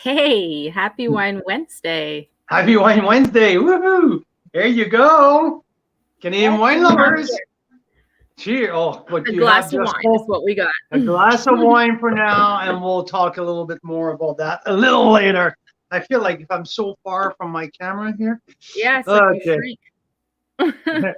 Hey, happy Wine Wednesday. Happy Wine Wednesday. Woohoo! There you go. Canadian wine lovers. Cheers. Oh, but A you glass have of just wine is what we got. a glass of wine for now, and we'll talk a little bit more about that a little later. I feel like if I'm so far from my camera here. Yeah, it's like you shrink.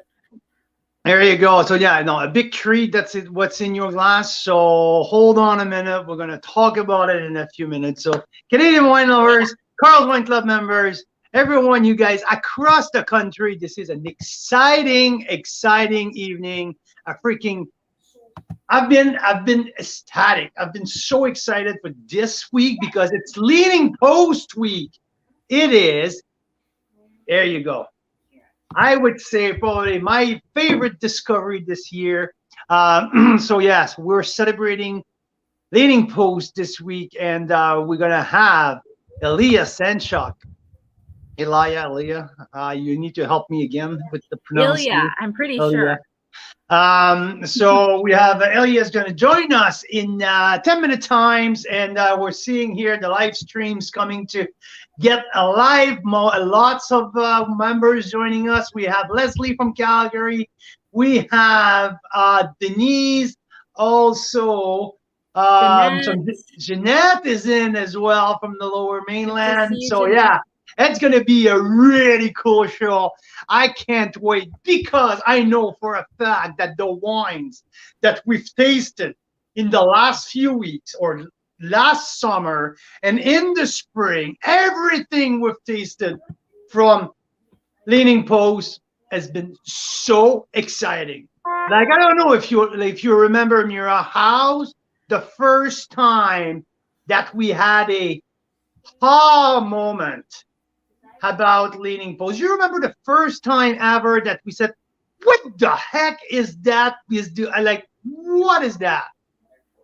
There you go. So yeah, no, a big treat. That's it. What's in your glass. So hold on a minute. We're gonna talk about it in a few minutes. So Canadian wine lovers, Carl's Wine Club members, everyone, you guys across the country, this is an exciting evening. I've been ecstatic. I've been so excited for this week because it's Leaning Post week. It is. There you go. I would say probably my favorite discovery this year. So yes, we're celebrating Leaning Post this week, and we're gonna have Elia Senchuk. Elia, you need to help me again with the pronunciation. Ilya, I'm pretty sure. So we have Elia is going to join us in 10-minute times, and we're seeing here the live streams coming to get a live lots of members joining us. We have Leslie from Calgary. We have Denise also. Jeanette is in as well from the Lower Mainland. So Jeanette. Yeah. It's going to be a really cool show. I can't wait because I know for a fact that the wines that we've tasted in the last few weeks or last summer and in the spring, everything we've tasted from Leaning Post has been so exciting. Like, I don't know if you remember, Mira, how's the first time that we had a moment about Leaning Post. You remember the first time ever that we said, what the heck is that? What is that?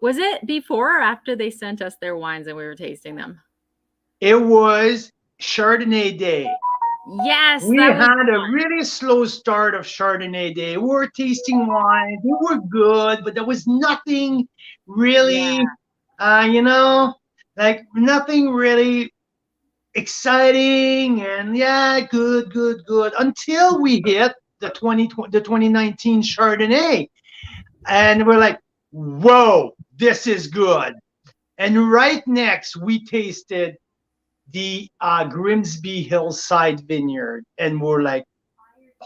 Was it before or after they sent us their wines and we were tasting them? It was Chardonnay Day. Yes. We had a really slow start of Chardonnay Day. We were tasting wine. They were good, but there was nothing really, nothing really exciting and good until we hit the 2019 Chardonnay, and we're like, whoa, this is good. And right next we tasted the Grimsby Hillside Vineyard, and we're like,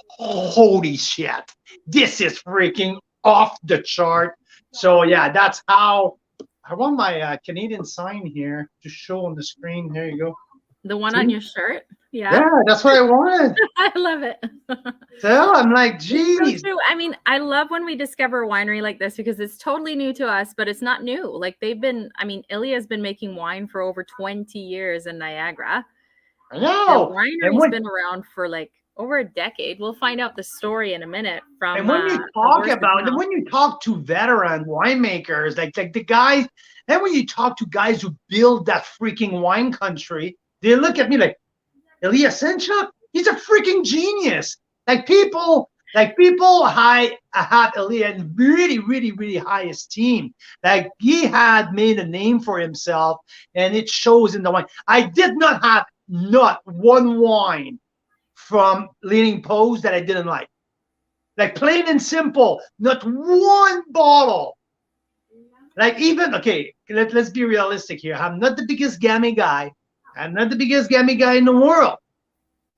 holy shit, this is freaking off the chart. So yeah, that's how I want my Canadian sign here to show on the screen. There you go. The one on your shirt? Yeah, that's what I wanted. I love it. So I'm like, geez. So I mean, I love when we discover a winery like this because it's totally new to us, but it's not new. Like Ilya's been making wine for over 20 years in Niagara. I know. The winery's been around for like over a decade. We'll find out the story in a minute. And when you talk to veteran winemakers, like the guys, and when you talk to guys who build that freaking wine country, they look at me like, Elia Senchuk, he's a freaking genius. People had Elia in really high esteem. Like, he had made a name for himself, and it shows in the wine. I did not have not one wine from Leaning Post that I didn't like. Like, plain and simple, not one bottle. Like, even, okay, let's be realistic here. I'm not the biggest Gamay guy. I'm not the biggest Gamay guy in the world.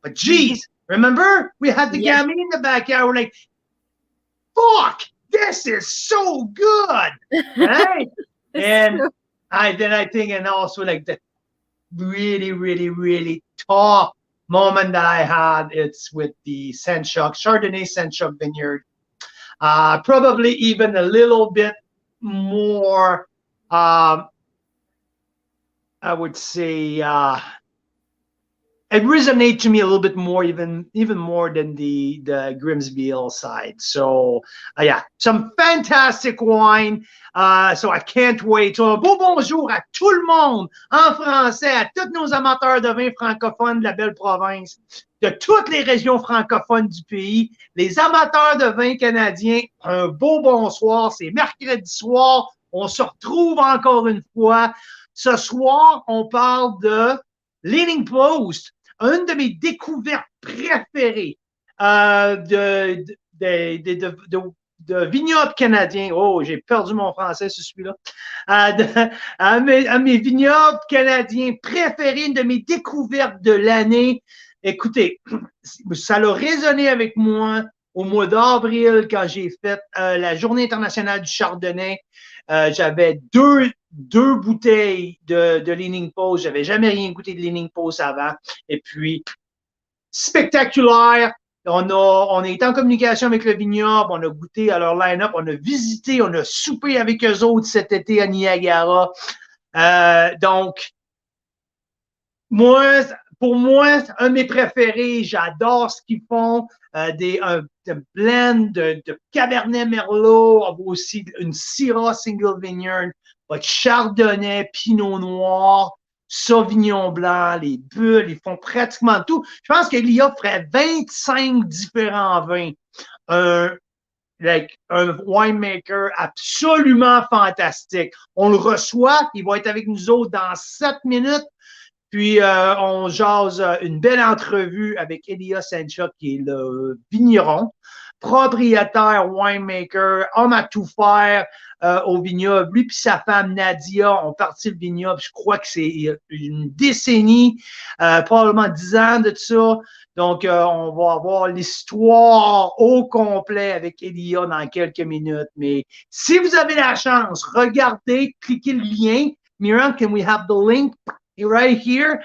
But geez, remember? We had the Gamay in the backyard. We're like, fuck, this this is so good, right? And I think, and also like the really, really, really top moment that I had, it's with the Saint-Choc, Chardonnay Saint-Choc Vineyard. Probably even a little bit more, I would say, it resonates to me a little bit more, even more than the Grimsby side. So yeah, some fantastic wine. So I can't wait. So un beau bonjour à tout le monde en français, à tous nos amateurs de vin francophones de la belle province, de toutes les régions francophones du pays, les amateurs de vin canadiens. Un beau bonsoir. C'est mercredi soir. On se retrouve encore une fois. Ce soir, on parle de Leaning Post, une de mes découvertes préférées de vignobles canadiens. Oh, j'ai perdu mon français sur celui-là. Mes vignobles canadiens préférés, une de mes découvertes de l'année. Écoutez, ça a résonné avec moi au mois d'avril quand j'ai fait la Journée internationale du Chardonnay. J'avais deux bouteilles de Leaning Post. J'avais jamais rien goûté de Leaning Post avant. Et puis, spectaculaire. On a été en communication avec le vignoble. On a goûté à leur line-up. On a visité, on a soupé avec eux autres cet été à Niagara. Donc, pour moi, un de mes préférés. J'adore ce qu'ils font. Un blend de Cabernet Merlot, aussi une Syrah Single Vineyard, votre Chardonnay, Pinot Noir, Sauvignon Blanc, les bulles, ils font pratiquement tout. Je pense qu'Elia ferait 25 différents vins. Un winemaker absolument fantastique. On le reçoit, il va être avec nous autres dans 7 minutes. Puis, on jase une belle entrevue avec Elia Saint-Choc, qui est le vigneron, propriétaire, winemaker, homme à tout faire au vignoble. Lui puis sa femme Nadia ont parti le vignoble, je crois que c'est une décennie, probablement 10 ans de ça. Donc, on va avoir l'histoire au complet avec Elia dans quelques minutes. Mais si vous avez la chance, regardez, cliquez le lien. Miran, can we have the link? Right here,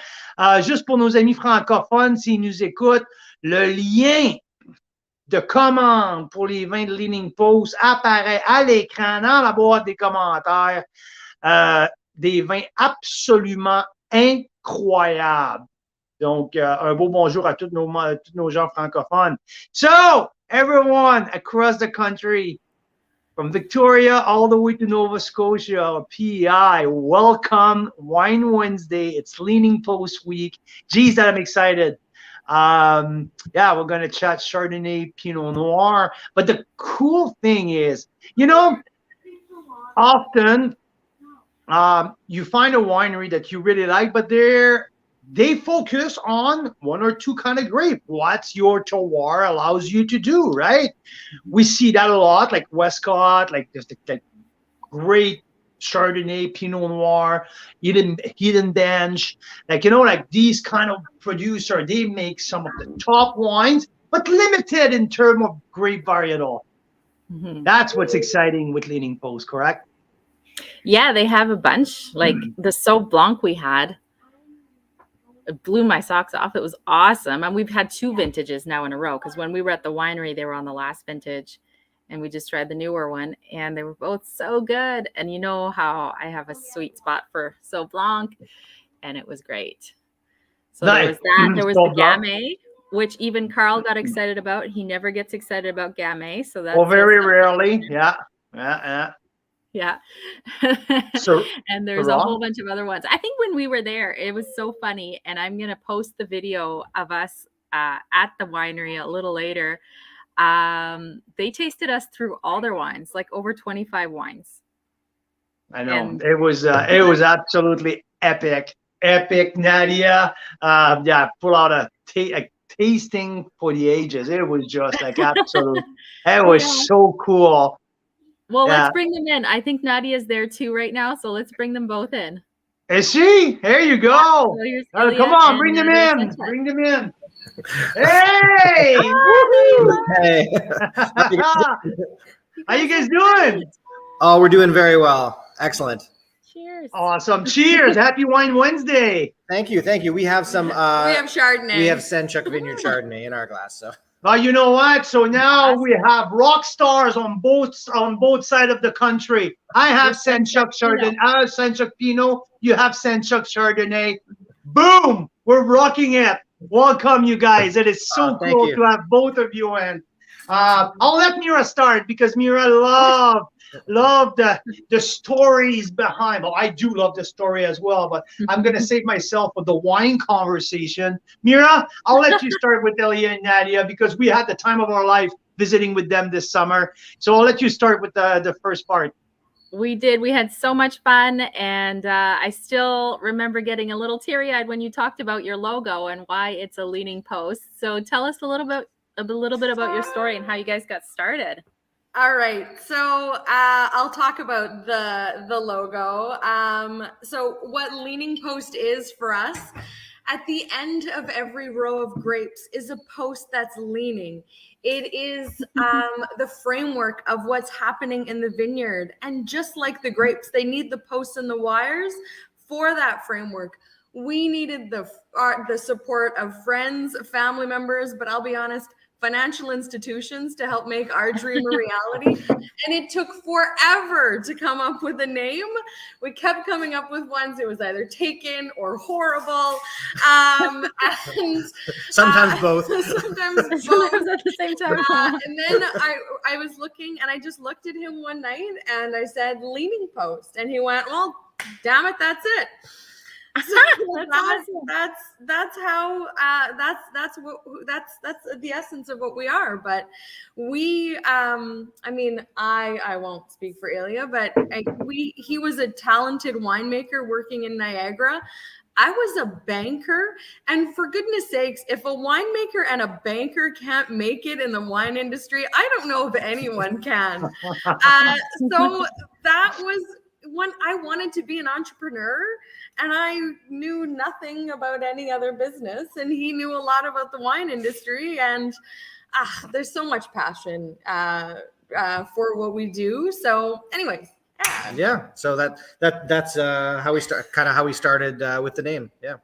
juste pour nos amis francophones, s'ils nous écoutent, le lien de commande pour les vins de Leaning Post apparaît à l'écran dans la boîte des commentaires. Des vins absolument incroyables. Donc, un beau bonjour à tous nos gens francophones. So, everyone across the country, from Victoria all the way to Nova Scotia, PEI, welcome Wine Wednesday. It's Leaning Post week. Geez, that I'm excited. Yeah, we're going to chat Chardonnay, Pinot Noir. But the cool thing is, often you find a winery that you really like, but they focus on one or two kind of grape. What your terroir allows you to do, right? We see that a lot, like Westcott, like there's the great Chardonnay, Pinot Noir, Hidden Bench. Like, like these kind of producer, they make some of the top wines, but limited in terms of grape varietal. Mm-hmm. That's what's exciting with Leaning Post, correct? Yeah, they have a bunch. Like the Sauv Blanc we had. It blew my socks off. It was awesome. And we've had 2 vintages now in a row, because when we were at the winery, they were on the last vintage and we just tried the newer one and they were both so good. And you know how I have a sweet spot for Sauv Blanc, and it was great. So nice. There was that. There was the Gamay, which even Carl got excited about. He never gets excited about Gamay. So that's very rarely. Yeah. Yeah. So, and there's a whole bunch of other ones. I think when we were there, it was so funny. And I'm going to post the video of us at the winery a little later. They tasted us through all their wines, like over 25 wines. I know. And it was absolutely epic. Nadia. Pull out a tasting for the ages. It was just like absolute. It was so cool. Well, let's bring them in. I think Nadia's there too right now, so let's bring them both in. Is she? There you go. So come on, bring them in. Bring them in. Hey! Hey! How you guys doing? Oh, we're doing very well. Excellent. Cheers. Awesome. Cheers. Happy Wine Wednesday. Thank you. Thank you. We have some. We have Chardonnay. We have Senchuk Vineyard Chardonnay in our glass. So. Well, you know what? So now we have rock stars on both sides of the country. I have Senchuk Chardonnay. I have Senchuk Pinot. You have Senchuk Chardonnay. Boom! We're rocking it. Welcome, you guys. It is so cool to have both of you in. I'll let Mira start because Mira love the stories behind. Well, I do love the story as well, but I'm gonna save myself for the wine conversation. Mira, I'll let you start with Elia and Nadia because we had the time of our life visiting with them this summer. So I'll let you start with the first part. We did. We had so much fun, and I still remember getting a little teary-eyed when you talked about your logo and why it's a leaning post. So tell us a little bit about your story and how you guys got started. All right, so I'll talk about the logo. So what leaning post is for us, at the end of every row of grapes is a post that's leaning. It is the framework of what's happening in the vineyard. And just like the grapes, they need the posts and the wires for that framework. We needed the support of friends, family members, but I'll be honest, financial institutions to help make our dream a reality. And it took forever to come up with a name. We kept coming up with ones. It was either taken or horrible. And sometimes both. Sometimes at the same time. And then I was looking and I just looked at him one night and I said, leaning post. And he went, well, damn it, that's it. So that's the essence of what we are. But we, I mean, I won't speak for Ilya, but he was a talented winemaker working in Niagara. I was a banker, and for goodness sakes, if a winemaker and a banker can't make it in the wine industry, I don't know if anyone can. So that was when I wanted to be an entrepreneur, and I knew nothing about any other business, and he knew a lot about the wine industry, and there's so much passion for what we do. So anyways. Yeah. So that's how we started with the name. Yeah.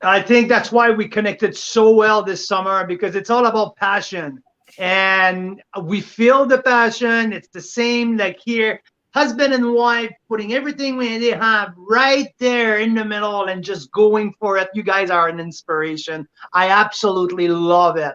I think that's why we connected so well this summer, because it's all about passion, and we feel the passion. It's the same like here. Husband and wife putting everything they have right there in the middle and just going for it. You guys are an inspiration. I absolutely love it.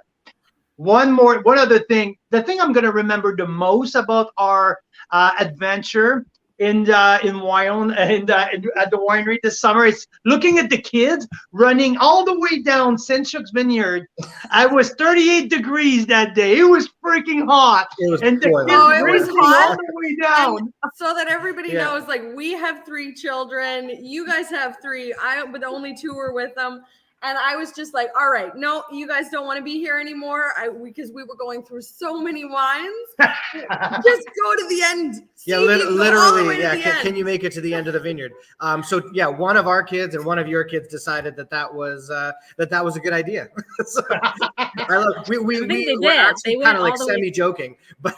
One other thing, the thing I'm going to remember the most about our adventure in Wyoming and at the winery this summer is looking at the kids running all the way down Senchuk's vineyard. I was 38 degrees that day. It was freaking hot. It was and the boiling. kids it was hot all the way down. And so that everybody knows, like, we have 3 children. You guys have 3. But only 2 were with them. And I was just like, all right, no, you guys don't want to be here anymore because we were going through so many wines. Just go to the end. Yeah, literally. Yeah, can you make it to the end of the vineyard? So yeah, one of our kids and one of your kids decided that was a good idea. So, we were actually kind of like semi-joking, but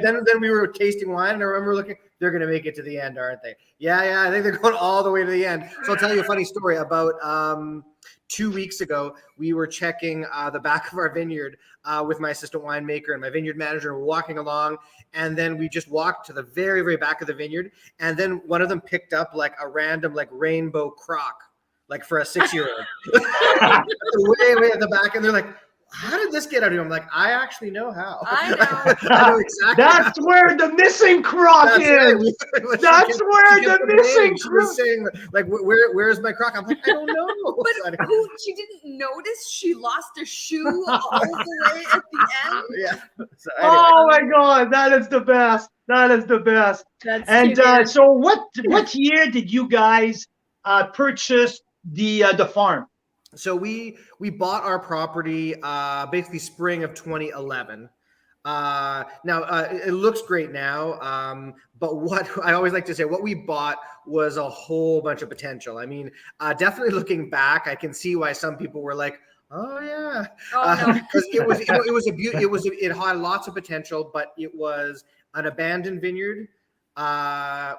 then we were tasting wine, and I remember looking. They're going to make it to the end, aren't they? Yeah. I think they're going all the way to the end. So I'll tell you a funny story. About 2 weeks ago, we were checking the back of our vineyard with my assistant winemaker and my vineyard manager. We're walking along, and then we just walked to the very, very back of the vineyard. And then one of them picked up like a random like rainbow croc, like for a 6-year-old, way at the back. And they're like, how did this get out of here? I'm like, I actually know how. I know. I know exactly. That's where the missing croc is. Right. That's where the missing croc. She was saying, like, where's my croc? I'm like, I don't know. But she didn't notice she lost a shoe all the way at the end? Yeah. So anyway. Oh my God, that is the best. That is the best. That's so what year did you guys purchase the farm? So we bought our property basically spring of 2011. Now it looks great now, but what I always like to say, what we bought was a whole bunch of potential. I mean, definitely looking back, I can see why some people were like, Oh yeah, Oh no. because it had lots of potential, but it was an abandoned vineyard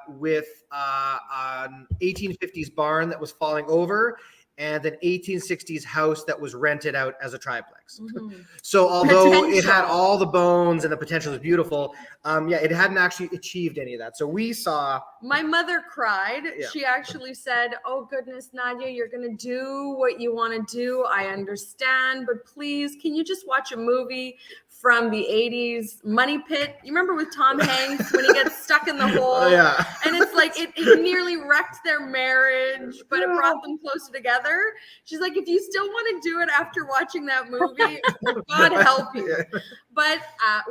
with an 1850s barn that was falling over, and an 1860s house that was rented out as a triplex. Mm-hmm. So although it had Potential. all the bones and the potential was beautiful, it hadn't actually achieved any of that. So we saw. My mother cried. Yeah. She actually said, "Oh goodness, Nadia, you're going to do what you want to do. I understand, but please, can you just watch a movie from the 80s, Money Pit? You remember with Tom Hanks when he gets stuck in the hole?" Oh, yeah. And it's like, it nearly wrecked their marriage, but it brought them closer together. She's like, if you still want to do it after watching that movie, God help you. Yeah. But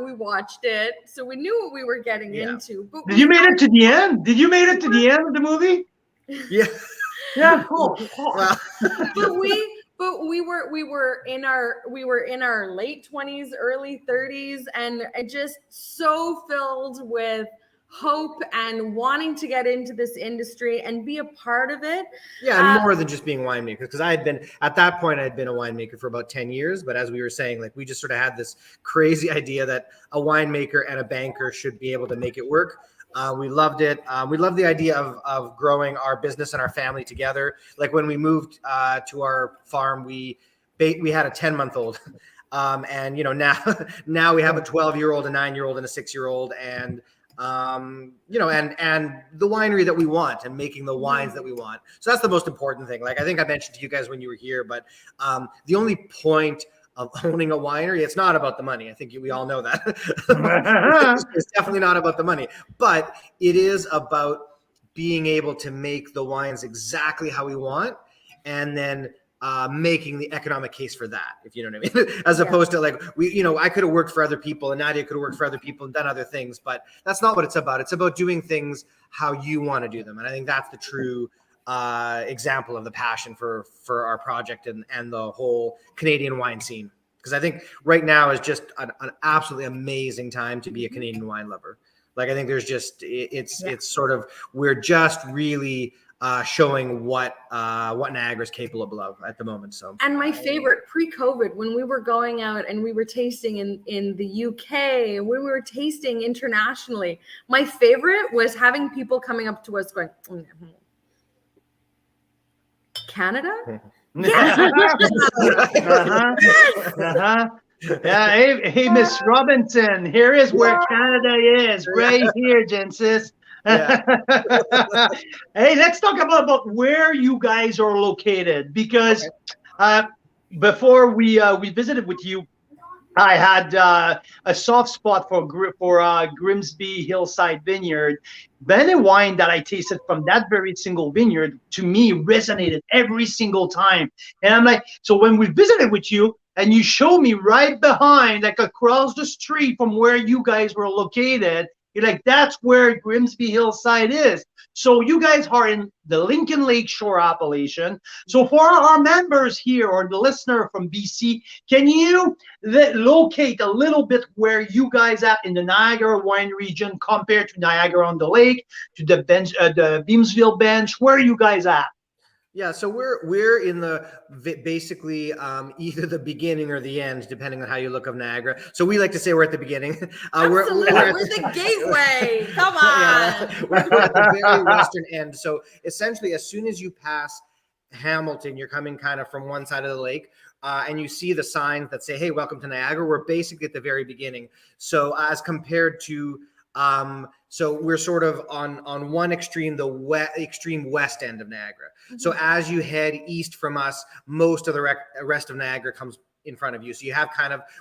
we watched it, so we knew what we were getting Yeah. into. But Did you make it to the end? Did you make it to the end of the movie? Yeah. Yeah, cool. Well, but we were in our late 20s, early 30s, and it just so filled with hope and wanting to get into this industry and be a part of it. yeah, and more than just being winemakers, because at that point I had been a winemaker for about 10 years. But as we were saying, like, we just sort of had this crazy idea that a winemaker and a banker should be able to make it work. We loved it. We loved the idea of growing our business and our family together. Like when we moved to our farm, we had a 10-month-old. And now we have a 12-year-old, a 9-year-old, and a 6-year-old, and and the winery that we want and making the wines that we want. So that's the most important thing. Like I think I mentioned to you guys when you were here, but the only point of owning a winery, it's not about the money. I think we all know that. It's definitely not about the money, but it is about being able to make the wines exactly how we want, and then making the economic case for that, if you know what I mean, as opposed to like I could have worked for other people and Nadia could have worked for other people and done other things, but that's not what it's about. It's about doing things how you want to do them. And I think that's the true example of the passion for our project and the whole Canadian wine scene. Because I think right now is just an absolutely amazing time to be a Canadian wine lover. Like I think there's just, it's sort of, we're just really showing what Niagara is capable of at the moment. So, and my favorite pre-COVID, when we were going out and we were tasting in the UK, when we were tasting internationally, my favorite was having people coming up to us going, Canada? Yeah. Yeah, hey, Miss Robinson, here is where Canada is, right here, Gensis. Yeah. Hey, let's talk about where you guys are located, because before we visited with you, I had a soft spot for Grimsby Hillside Vineyard. Any wine that I tasted from that very single vineyard, to me, resonated every single time. And I'm like, so when we visited with you, and you showed me right behind, like across the street from where you guys were located, you're like, that's where Grimsby Hillside is. So you guys are in the Lincoln Lakeshore appellation. So for our members here, or the listener from BC, can you locate a little bit where you guys at in the Niagara wine region compared to Niagara-on-the-Lake, to the Beamsville Bench? Where are you guys at? Yeah, so we're in the basically either the beginning or the end, depending on how you look of Niagara. So we like to say we're at the beginning. We're the gateway. Come on. Yeah, we're at the very western end. So essentially, as soon as you pass Hamilton, you're coming kind of from one side of the lake, and you see the signs that say, "Hey, welcome to Niagara." We're basically at the very beginning. So as compared to so we're sort of on one extreme, the extreme west end of Niagara. Mm-hmm. So as you head east from us, most of the rest of Niagara comes in front of you. So you have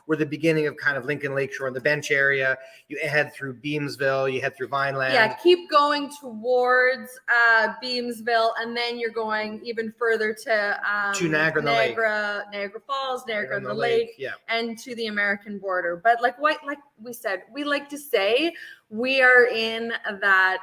we're the beginning of kind of Lincoln Lakeshore in the Bench area. You head through Beamsville, you head through Vineland. Yeah, keep going towards Beamsville, and then you're going even further to Niagara Falls, Niagara on the Lake, yeah, and to the American border. But like we said, we like to say we are in the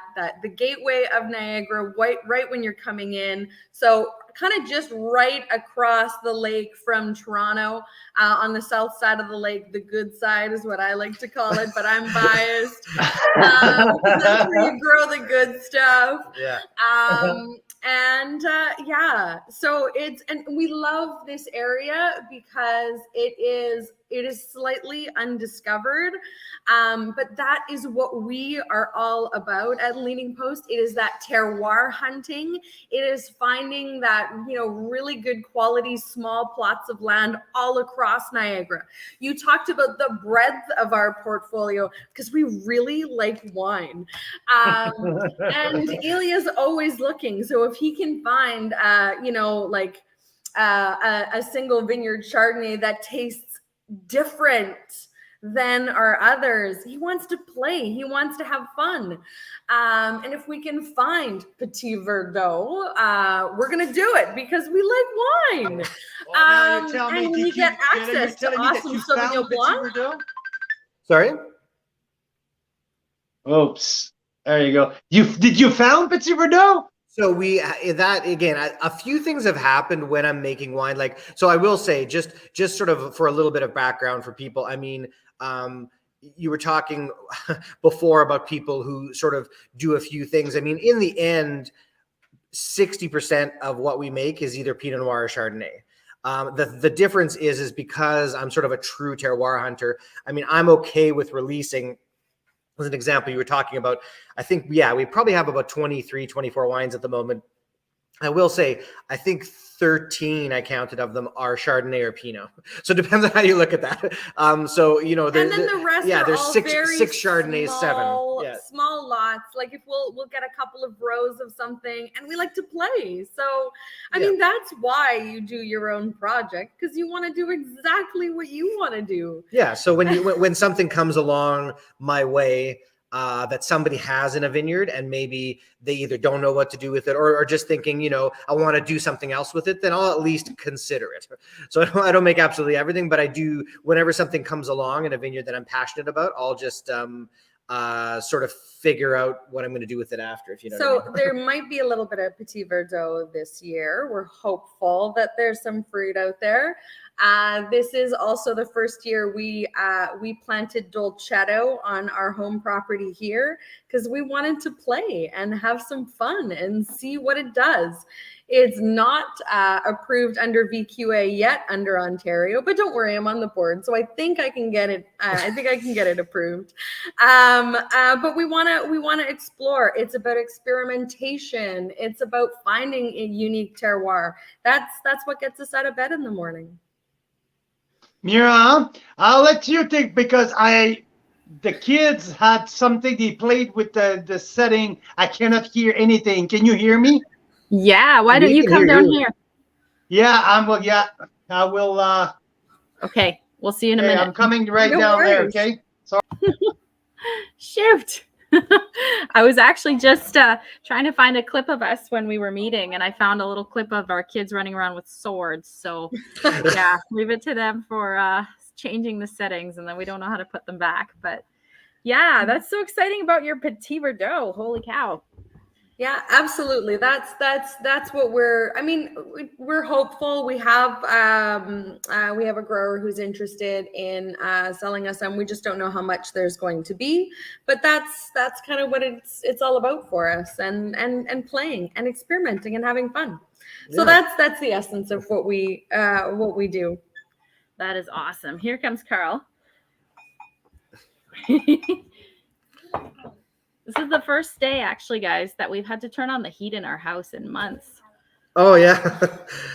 gateway of Niagara, right when you're coming in. So kind of just right across the lake from Toronto, on the south side of the lake. The good side is what I like to call it, but I'm biased. That's where you grow the good stuff. Yeah. And yeah, so and we love this area because it is slightly undiscovered, but that is what we are all about at Leaning Post. It is that terroir hunting. It is finding that, you know, really good quality small plots of land all across Niagara. You talked about the breadth of our portfolio because we really like wine, and Ilya's always looking. So if he can find, you know, like a single vineyard Chardonnay that tastes different than our others, he wants to play, he wants to have fun, and if we can find Petit Verdot, we're gonna do it because we like wine. Well, now you're telling and me, we get access to awesome Sauvignon Blanc. Sorry. Oops. There you go. Did you found Petit Verdot? So that again, a few things have happened when I'm making wine. Like, so I will say, just sort of for a little bit of background for people. I mean, you were talking before about people who sort of do a few things. I mean, in the end, 60% of what we make is either Pinot Noir or Chardonnay. The difference is because I'm sort of a true terroir hunter. I mean, I'm okay with releasing. As an example, you were talking about, I think, yeah, we probably have about 23, 24 wines at the moment. I will say, I think 13 I counted of them are Chardonnay or Pinot. So it depends on how you look at that. So, you know, and then the rest are there's all six very Chardonnays, small, 7. Yeah. Small lots. Like if we'll get a couple of rows of something, and we like to play. So, I mean, that's why you do your own project, because you want to do exactly what you want to do. Yeah. So when something comes along my way, that somebody has in a vineyard and maybe they either don't know what to do with it or just thinking, you know, I want to do something else with it, then I'll at least consider it. So I don't make absolutely everything, but I do, whenever something comes along in a vineyard that I'm passionate about, I'll just sort of figure out what I'm going to do with it after, if you know what I mean. There might be a little bit of Petit Verdot this year. We're hopeful that there's some fruit out there. This is also the first year we planted Dolcetto on our home property here because we wanted to play and have some fun and see what it does. It's not approved under VQA yet under Ontario, but don't worry, I'm on the board, so I think I can get it. I think I can get it approved. But we want to explore. It's about experimentation. It's about finding a unique terroir. That's what gets us out of bed in the morning. Mira, I'll let you take, because the kids had something, they played with the setting. I cannot hear anything. Can you hear me? Yeah, why don't you come down here? Yeah, I will. Okay, we'll see you in a minute. I'm coming right down there, okay? Sorry. Shoot. I was actually just trying to find a clip of us when we were meeting, and I found a little clip of our kids running around with swords. So yeah, leave it to them for changing the settings, and then we don't know how to put them back. But yeah, that's so exciting about your Petit Verdot. Holy cow. Yeah, absolutely. That's what we're hopeful. We have a grower who's interested in selling us some. We just don't know how much there's going to be, but that's kind of what it's all about for us, and playing and experimenting and having fun. So that's the essence of what we do. That is awesome. Here comes Carl. This is the first day, actually, guys, that we've had to turn on the heat in our house in months. Oh, yeah.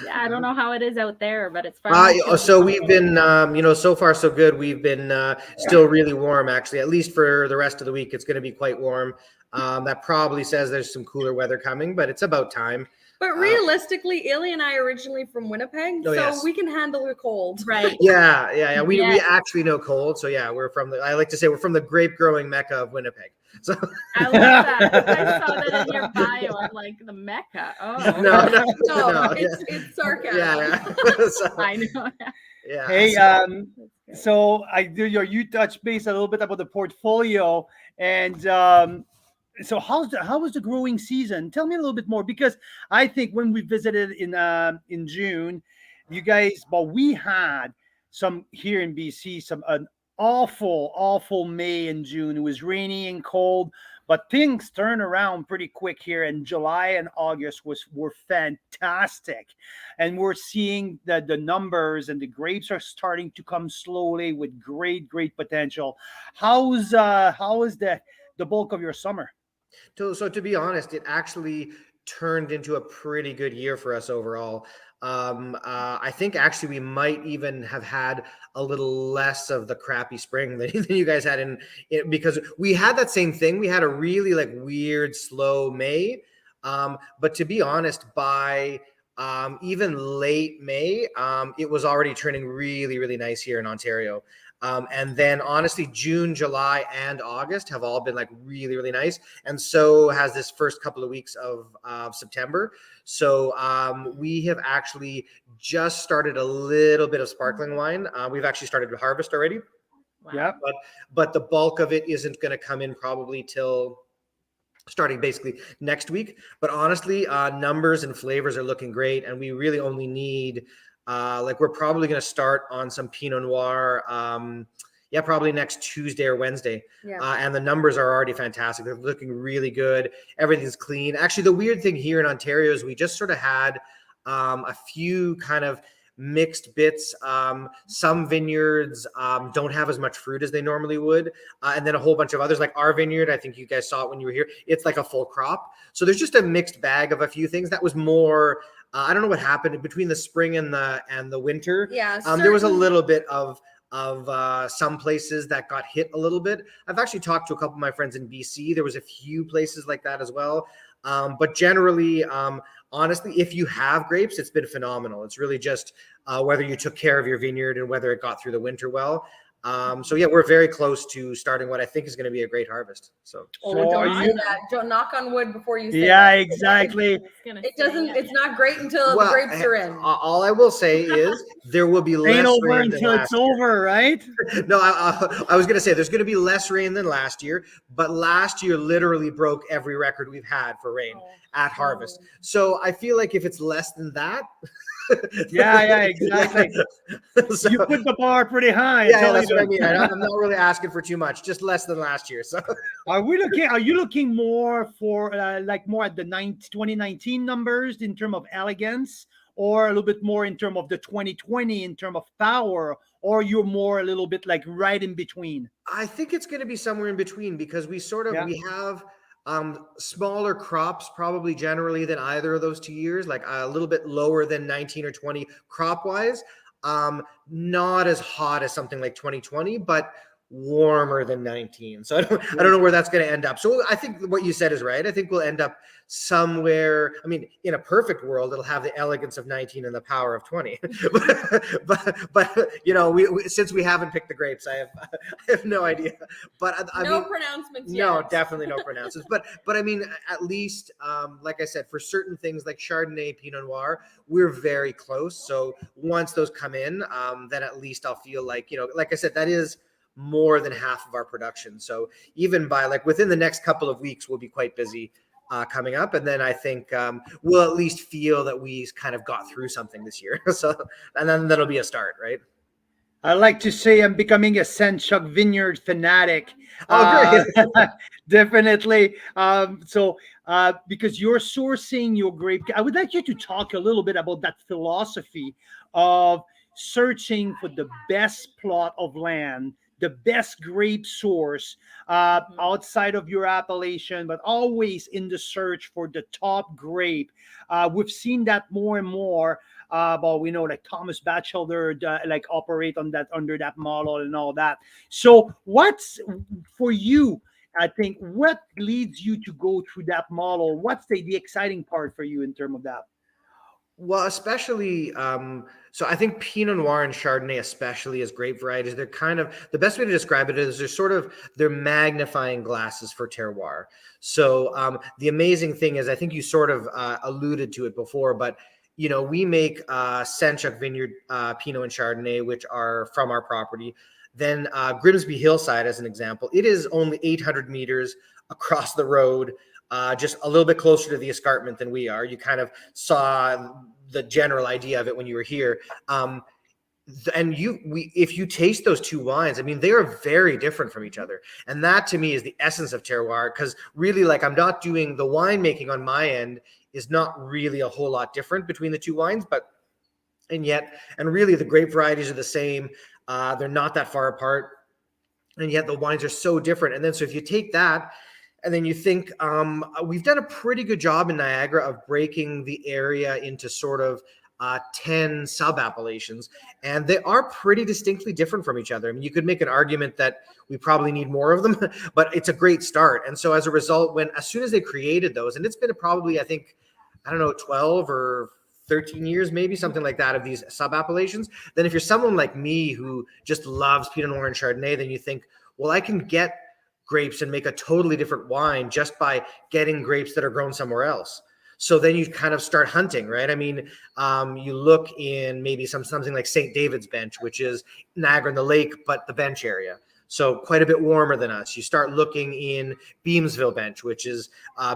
Yeah, I don't know how it is out there, but it's fine. So we've been, so far so good. We've been still really warm, actually. At least for the rest of the week, it's going to be quite warm. That probably says there's some cooler weather coming, but it's about time. But realistically, Ilya and I are originally from Winnipeg, we can handle the cold. Right. Yeah. We actually know cold. So yeah, I like to say we're from the grape growing mecca of Winnipeg. So I love that. I saw that in your bio. I'm like, the mecca. Oh. No, it's sarcasm. Yeah. So, I know. Yeah. Hey, so you touched base a little bit about the portfolio, and so how was the growing season? Tell me a little bit more, because I think when we visited in June, you guys, we had some here in BC, some awful May and June. It was rainy and cold, but things turned around pretty quick here. And July and August were fantastic, and we're seeing that the numbers and the grapes are starting to come slowly with great potential. How is the bulk of your summer? So to be honest, it actually turned into a pretty good year for us overall. I think actually we might even have had a little less of the crappy spring than you guys had because we had that same thing. We had a really like weird slow May, but to be honest, by even late May, it was already turning really nice here in Ontario. And then honestly, June, July, and August have all been like really nice. And so has this first couple of weeks of September. So we have actually just started a little bit of sparkling wine. We've actually started to harvest already. Wow. Yeah. But the bulk of it isn't going to come in probably till starting basically next week. But honestly, numbers and flavors are looking great. And we really only need like we're probably going to start on some Pinot Noir. Probably next Tuesday or Wednesday. Yeah. And the numbers are already fantastic. They're looking really good. Everything's clean. Actually, the weird thing here in Ontario is we just sort of had a few kind of mixed bits. Some vineyards don't have as much fruit as they normally would. And then a whole bunch of others, like our vineyard, I think you guys saw it when you were here. It's like a full crop. So there's just a mixed bag of a few things. That was more, I don't know what happened between the spring and the winter. Yeah. There was a little bit of some places that got hit a little bit. I've actually talked to a couple of my friends in BC. There was a few places like that as well. But generally, honestly, if you have grapes, it's been phenomenal. It's really just whether you took care of your vineyard and whether it got through the winter well. So yeah, we're very close to starting what I think is going to be a great harvest. So Don't say that. Don't knock on wood before you say Yeah, that. exactly. It doesn't. It's not great until the grapes are in. All I will say is there will be less Ain't over rain than until last it's year. over, right? No, I was going to say there's going to be less rain than last year, but last year literally broke every record we've had for rain at harvest. So I feel like if it's less than that, Yeah, exactly. So, You put the bar pretty high. yeah, that's what I mean. I'm not really asking for too much, just less than last year. So Are you looking more for like more at the 2019 numbers in terms of elegance, or a little bit more in terms of the 2020 in terms of power, or you're more a little bit like right in between? I think it's going to be somewhere in between because we have smaller crops probably generally than either of those 2 years, like a little bit lower than 19 or 20 crop wise. Not as hot as something like 2020, but warmer than 19. So I don't know where that's going to end up. So I think what you said is right. I think we'll end up somewhere. I mean, in a perfect world, it'll have the elegance of 19 and the power of 20. but you know, we since we haven't picked the grapes, I have no idea. But I No mean, pronouncements no, yet. definitely no pronouncements. But I mean, at least like I said, for certain things like Chardonnay, Pinot Noir, we're very close. So once those come in, then at least I'll feel like, you know, like I said, that is more than half of our production. So even by like within the next couple of weeks, we'll be quite busy coming up. And then I think we'll at least feel that we kind of got through something this year. So, and then that'll be a start, right? I like to say I'm becoming a Saint Chuck Vineyard fanatic. Oh, great. Definitely. Because you're sourcing your grape, I would like you to talk a little bit about that philosophy of searching for the best plot of land, the best grape source outside of your appellation, but always in the search for the top grape. We've seen that more and more. But we know like Thomas Batchelder like operate on that under that model and all that. So what's for you? I think what leads you to go through that model? What's the exciting part for you in terms of that? Well, especially, so I think Pinot Noir and Chardonnay especially as grape varieties, they're kind of, the best way to describe it is they're magnifying glasses for terroir. So the amazing thing is, I think you sort of alluded to it before, but you know, we make Saint Chuck Vineyard Pinot and Chardonnay, which are from our property. Then Grimsby Hillside, as an example, it is only 800 meters across the road, just a little bit closer to the escarpment than we are. You kind of saw the general idea of it when you were here. if you taste those two wines, I mean, they are very different from each other. And that to me is the essence of terroir, because really, like, I'm not doing the winemaking on my end is not really a whole lot different between the two wines, and really the grape varieties are the same. They're not that far apart, and yet the wines are so different. And then, so if you take that, and then you think, we've done a pretty good job in Niagara of breaking the area into sort of 10 sub-appellations, and they are pretty distinctly different from each other. I mean, you could make an argument that we probably need more of them, but it's a great start. And so as a result, as soon as they created those, and it's been probably, I think, I don't know, 12 or 13 years, maybe something like that, of these sub-appellations, then if you're someone like me who just loves Pinot Noir and Chardonnay, then you think, well, I can get grapes and make a totally different wine just by getting grapes that are grown somewhere else. So then you kind of start hunting, right? I mean, you look in maybe something like St. David's Bench, which is Niagara on the Lake, but the Bench area. So quite a bit warmer than us. You start looking in Beamsville Bench, which is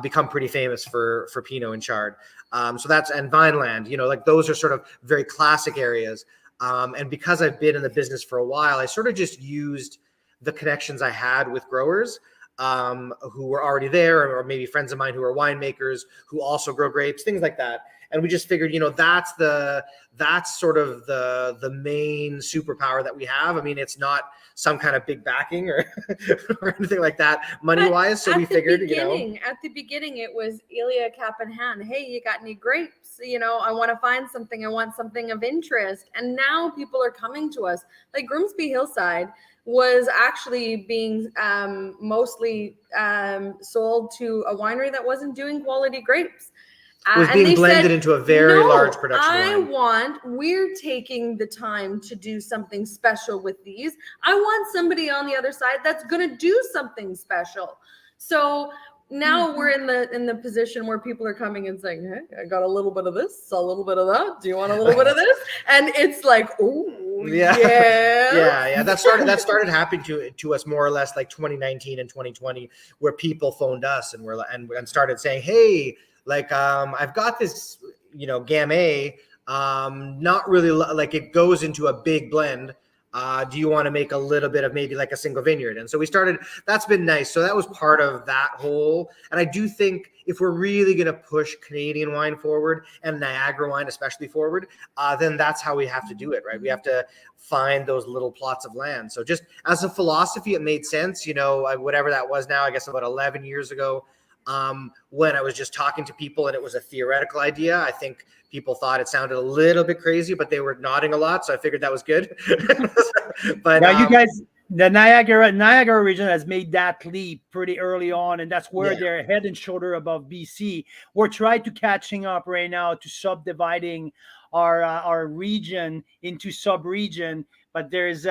become pretty famous for Pinot and Chard. So that's, and Vineland, like those are sort of very classic areas. And because I've been in the business for a while, I sort of just used the connections I had with growers who were already there, or maybe friends of mine who are winemakers who also grow grapes, things like that. And we just figured, that's sort of the main superpower that we have. I mean, it's not some kind of big backing or anything like that, money-wise. So we figured, at the beginning, it was Ilya cap in hand. Hey, you got any grapes? I want to find something. I want something of interest. And now people are coming to us. Like Grimsby Hillside was actually being mostly sold to a winery that wasn't doing quality grapes. It was being blended into a very large production wine. We're taking the time to do something special with these. I want somebody on the other side that's going to do something special. So now we're in the position where people are coming and saying, hey, I got a little bit of this, a little bit of that. Do you want a little bit of this? And it's like, oh, yeah. That started happening to us more or less like 2019 and 2020, where people phoned us and started saying, hey, like, I've got this, Gamay, not really like it goes into a big blend. Do you want to make a little bit of maybe like a single vineyard? And so we started, that's been nice. So that was part of that whole, and I do think if we're really going to push Canadian wine forward and Niagara wine, especially forward, then that's how we have to do it, right? We have to find those little plots of land. So just as a philosophy, it made sense, whatever that was now, I guess about 11 years ago, when I was just talking to people and it was a theoretical idea. I think people thought it sounded a little bit crazy, but they were nodding a lot. So I figured that was good. But now you guys, the Niagara region has made that leap pretty early on, and that's where they're head and shoulder above BC. We're trying to catching up right now to subdividing our region into sub-region, but there's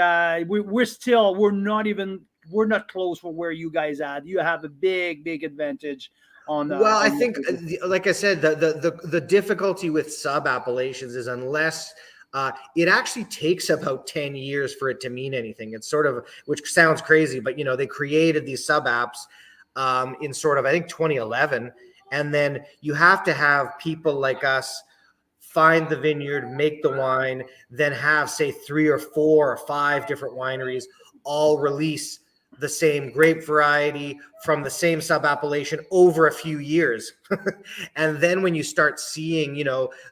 we're not close for where you guys at. You have a big advantage on. I think, like I said, the difficulty with sub-appellations is unless it actually takes about 10 years for it to mean anything. It's sort of, which sounds crazy, but they created these sub-apps in sort of, I think 2011, and then you have to have people like us find the vineyard, make the wine, then have say 3 or 4 or 5 different wineries all release the same grape variety from the same sub-appellation over a few years. And then when you start seeing,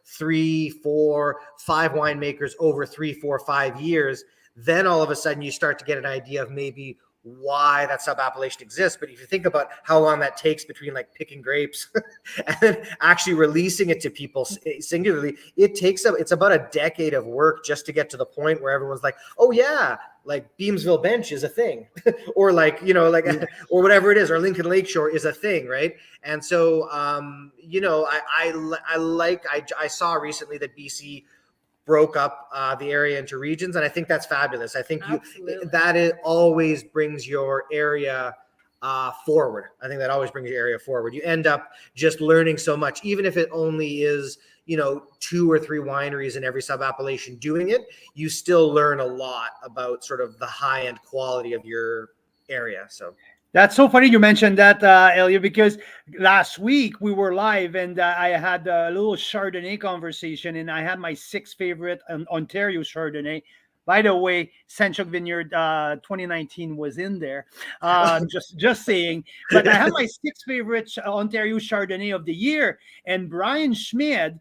3, 4, 5 winemakers over 3, 4, 5 years, then all of a sudden you start to get an idea of maybe why that sub-appellation exists. But if you think about how long that takes between like picking grapes and then actually releasing it to people singularly, it's about a decade of work just to get to the point where everyone's like, oh yeah, like Beamsville Bench is a thing, or like, or whatever it is, or Lincoln Lakeshore is a thing, right? And so, I saw recently that BC broke up the area into regions, and I think that's fabulous. I think that always brings your area forward. I think that always brings your area forward. You end up just learning so much, even if it only is 2 or 3 wineries in every sub-appellation doing it, you still learn a lot about sort of the high-end quality of your area. So That's so funny you mentioned that, Elia, because last week we were live and I had a little Chardonnay conversation, and I had my 6th favorite Ontario Chardonnay. By the way, Sanchok Vineyard 2019 was in there. Just saying. But I have my 6th favorite Ontario Chardonnay of the year, and Brian Schmid,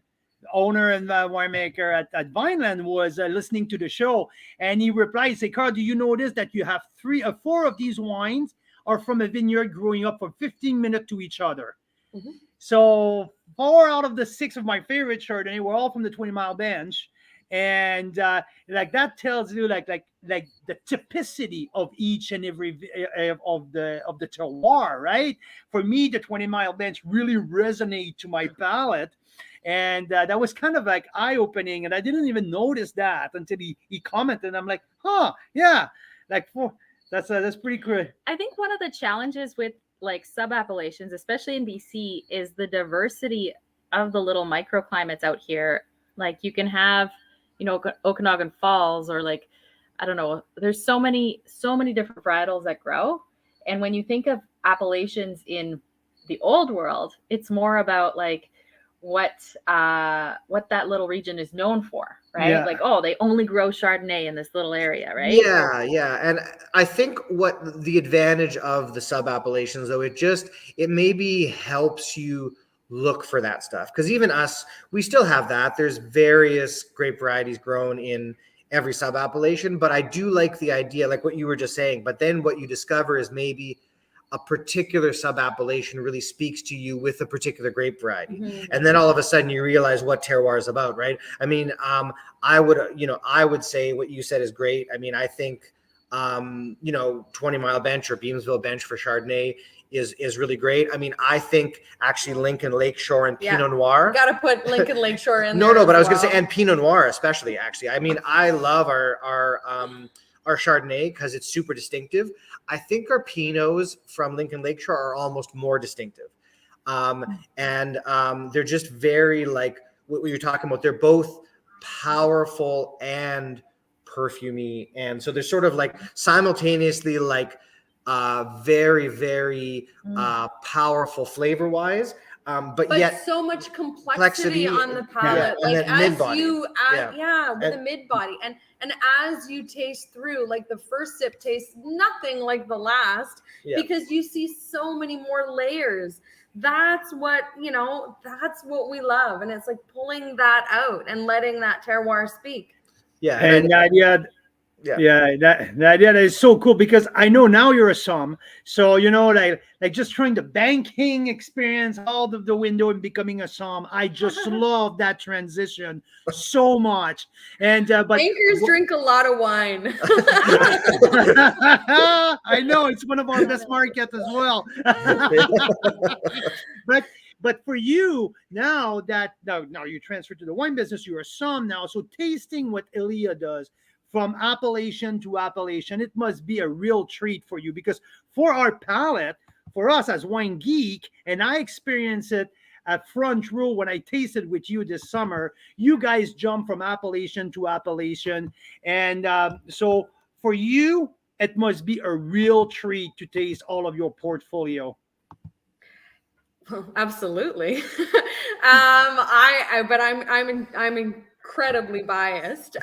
owner and winemaker at Vineland, was listening to the show, and he replied, "Say, Carl, do you notice that you have 4 of these wines are from a vineyard growing up for 15 minutes to each other?" Mhm. So 4 out of the 6 of my favorite Chardonnay were all from the 20 Mile Bench. And like that tells you like the typicity of each and every of the terroir, right? For me, the 20 Mile Bench really resonate to my palate. And that was kind of like eye-opening, and I didn't even notice that until he commented. And I'm like, huh, yeah, like that's pretty cool. I think one of the challenges with like sub-appellations, especially in BC, is the diversity of the little microclimates out here. Like you can have, Okanagan Falls, or like, I don't know, there's so many different varietals that grow. And when you think of appellations in the old world, it's more about like what that little region is known for, right? Yeah. Like, oh, they only grow Chardonnay in this little area, right? Yeah. And I think what the advantage of the sub appellations, though, it maybe helps you look for that stuff. Because even us, we still have that. There's various grape varieties grown in every sub appellation, but I do like the idea, like what you were just saying. But then what you discover is maybe a particular sub appellation really speaks to you with a particular grape variety. Mhm. And then all of a sudden you realize what terroir is about, right? I mean, I would say what you said is great. I mean, I think 20 Mile Bench or Beamsville Bench for Chardonnay is really great. I mean, I think actually Lincoln Lakeshore and Pinot Noir. Got to put Lincoln Lakeshore in No, there. but I was going to say, and Pinot Noir especially, actually. I mean, I love our Chardonnay because it's super distinctive. I think our Pinots from Lincoln Lakeshore are almost more distinctive. And they're just very, like what you're talking about. They're both powerful and perfumey. And so they're sort of like simultaneously like very, very powerful flavor wise. But yet so much complexity on the palate. And Like then as mid-body. you add, with And- the mid body. And as you taste through, like the first sip tastes nothing like the last because you see so many more layers. That's what we love. And it's like pulling that out and letting that terroir speak. Yeah. And the idea, the idea that is so cool, because I know now you're a somm, so like just trying the banking experience out of the window and becoming a somm. I just love that transition so much. And but Bankers drink a lot of wine. I know it's one of our best markets as well. But for you now you transferred to the wine business, you're a somm now. So tasting what Elia does from appellation to appellation, it must be a real treat for you, because for our palate, for us as wine geek, and I experience it at front row when I tasted with you this summer, you guys jump from appellation to appellation. And so for you, it must be a real treat to taste all of your portfolio. Absolutely. I'm incredibly biased.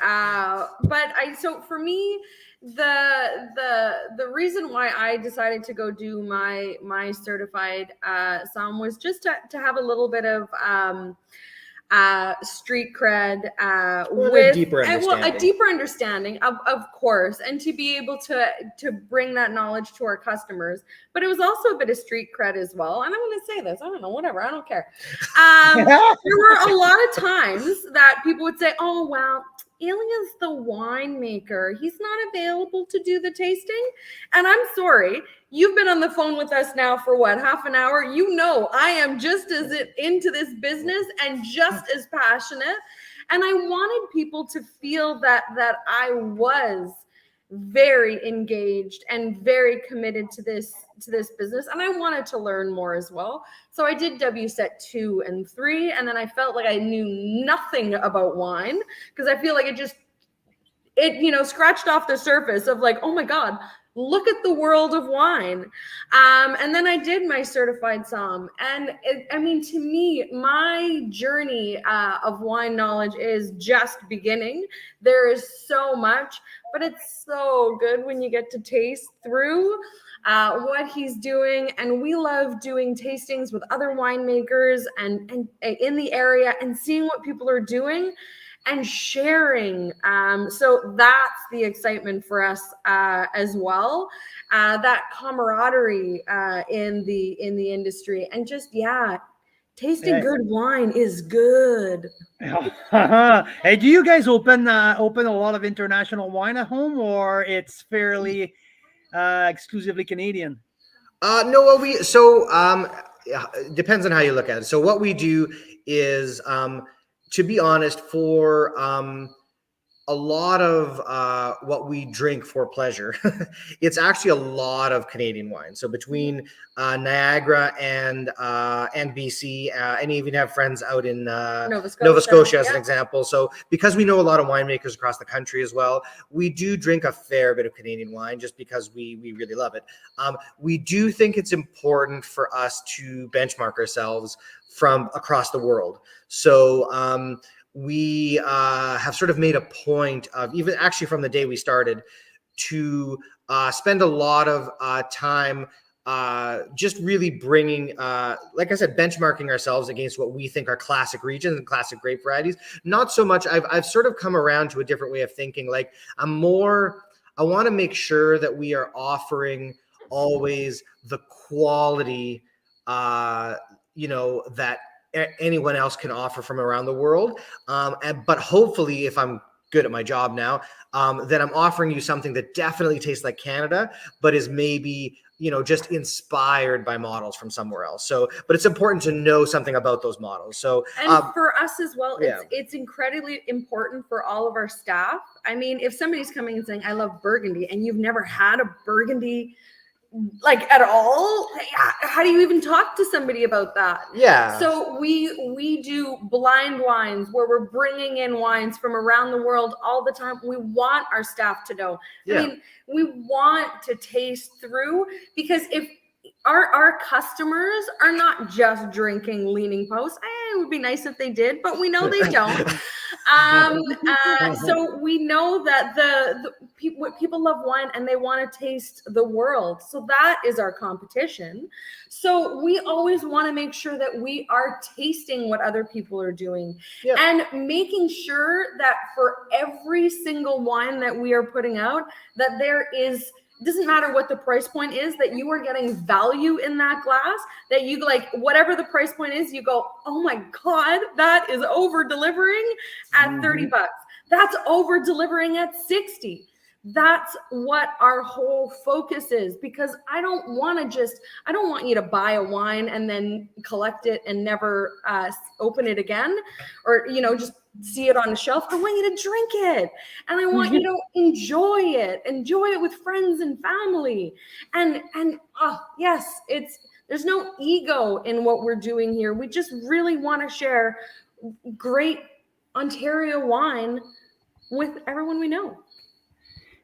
So for me, the reason why I decided to go do my certified somm was just to have a little bit of street cred with a deeper understanding of course, and to be able to bring that knowledge to our customers. But it was also a bit of street cred as well. And I'm going to say this, I don't know, whatever, I don't care. There were a lot of times that people would say, oh, well, Elia's the winemaker, he's not available to do the tasting. And I'm sorry, you've been on the phone with us now for what, half an hour? I am just as into this business and just as passionate. And I wanted people to feel that I was very engaged and very committed to this business, and I wanted to learn more as well. So I did WSET 2 and 3, and then I felt like I knew nothing about wine, because I feel like it scratched off the surface of like, oh my God, look at the world of wine. And then I did my certified somm. And I mean, to me, my journey of wine knowledge is just beginning. There is so much, but it's so good when you get to taste through what he's doing. And we love doing tastings with other winemakers and in the area and seeing what people are doing and sharing. So that's the excitement for us as well. That camaraderie in the industry, and just tasting good wine is good. Hey, do you guys open a lot of international wine at home, or it's fairly exclusively Canadian? No, it depends on how you look at it. So what we do is, to be honest, for a lot of what we drink for pleasure, it's actually a lot of Canadian wine. So between Niagara and BC, and even have friends out in Nova Scotia as an example. So because we know a lot of winemakers across the country as well, we do drink a fair bit of Canadian wine just because we really love it. We do think it's important for us to benchmark ourselves from across the world. So we have sort of made a point of, even actually from the day we started, to spend a lot of time just really bringing, like I said, benchmarking ourselves against what we think are classic regions and classic grape varieties. Not so much, I've sort of come around to a different way of thinking. Like I want to make sure that we are offering always the quality, that anyone else can offer from around the world. But hopefully, if I'm good at my job now, then I'm offering you something that definitely tastes like Canada, but is maybe, just inspired by models from somewhere else. So, but it's important to know something about those models. So, and for us as well, it's incredibly important for all of our staff. I mean, if somebody's coming and saying, I love Burgundy, and you've never had a Burgundy like at all, how do you even talk to somebody about that? Yeah. So we do blind wines where we're bringing in wines from around the world all the time. We want our staff to know. I mean, we want to taste through, because if our customers are not just drinking Leaning Post, it would be nice if they did, but we know they don't. So we know that people love wine and they want to taste the world. So that is our competition. So we always want to make sure that we are tasting what other people are doing, and making sure that for every single wine that we are putting out, that there is, doesn't matter what the price point is, that you are getting value in that glass, that you like, whatever the price point is, you go, oh my God, that is over delivering at 30 bucks. That's over delivering at 60. That's what our whole focus is, because I don't want you to buy a wine and then collect it and never open it again, or, just see it on the shelf. I want you to drink it, and I want you to enjoy it with friends and family. And yes, there's no ego in what we're doing here. We just really want to share great Ontario wine with everyone we know.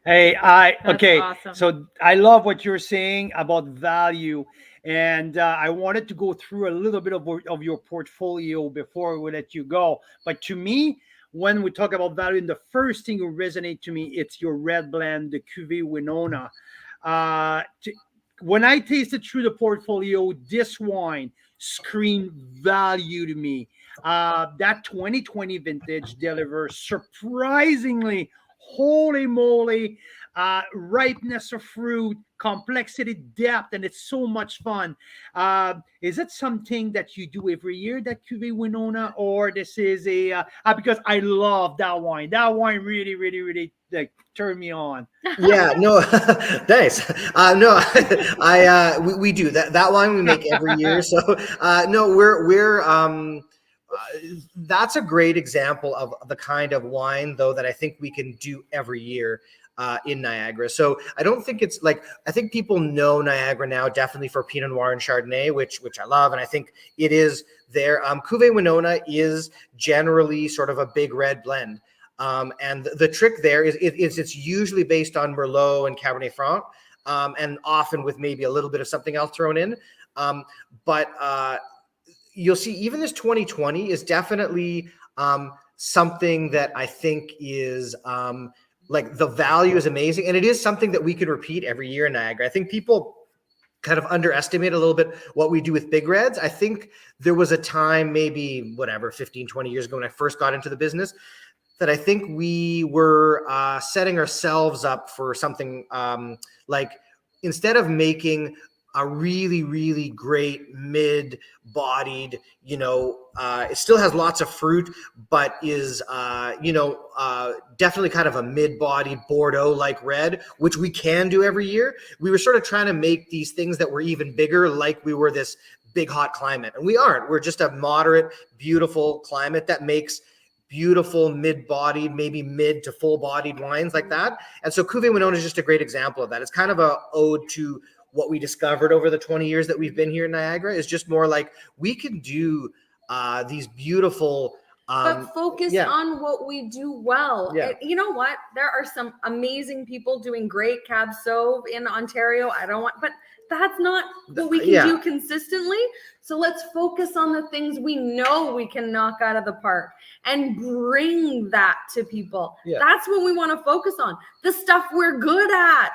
Hey, okay. Awesome. So I love what you're saying about value, and I wanted to go through a little bit of your portfolio before we let you go. But to me, when we talk about value, and the first thing will resonate to me, it's your red blend, the Cuvée Winona. When I tasted through the portfolio, this wine screamed value to me. That 2020 vintage delivers surprisingly, holy moly, ripeness of fruit, complexity, depth, and it's so much fun. Is it something that you do every year, that Cuvée Winona, or this is because I love that wine. That wine really, really, really turned me on. Yeah, no, thanks. No, we do that wine we make every year. So no, we're that's a great example of the kind of wine, though, that I think we can do every year in Niagara. So I don't think it's like, I think people know Niagara now definitely for Pinot Noir and Chardonnay, which I love, and I think it is there. Cuvée Winona is generally sort of a big red blend. And the trick there is it's usually based on Merlot and Cabernet Franc. and often with maybe a little bit of something else thrown in. But you'll see even this 2020 is definitely something that I think is like the value is amazing. And it is something that we could repeat every year in Niagara. I think people kind of underestimate a little bit what we do with Big Reds. I think there was a time, maybe 15, 20 years ago when I first got into the business, that I think we were setting ourselves up for something like, instead of making a really, really great mid-bodied, it still has lots of fruit, but is, definitely kind of a mid-bodied Bordeaux-like red, which we can do every year. We were sort of trying to make these things that were even bigger, like we were this big hot climate. And we aren't. We're just a moderate, beautiful climate that makes beautiful mid-bodied, maybe mid to full-bodied wines like that. And so Cuvée Winona is just a great example of that. It's kind of a ode to what we discovered over the 20 years that we've been here in Niagara. Is just more like we can do these beautiful but focus on what we do well. Yeah. You know what? There are some amazing people doing great Cab Sauv in Ontario. But that's not what we can do consistently. So let's focus on the things we know we can knock out of the park and bring that to people. Yeah. That's what we want to focus on. The stuff we're good at.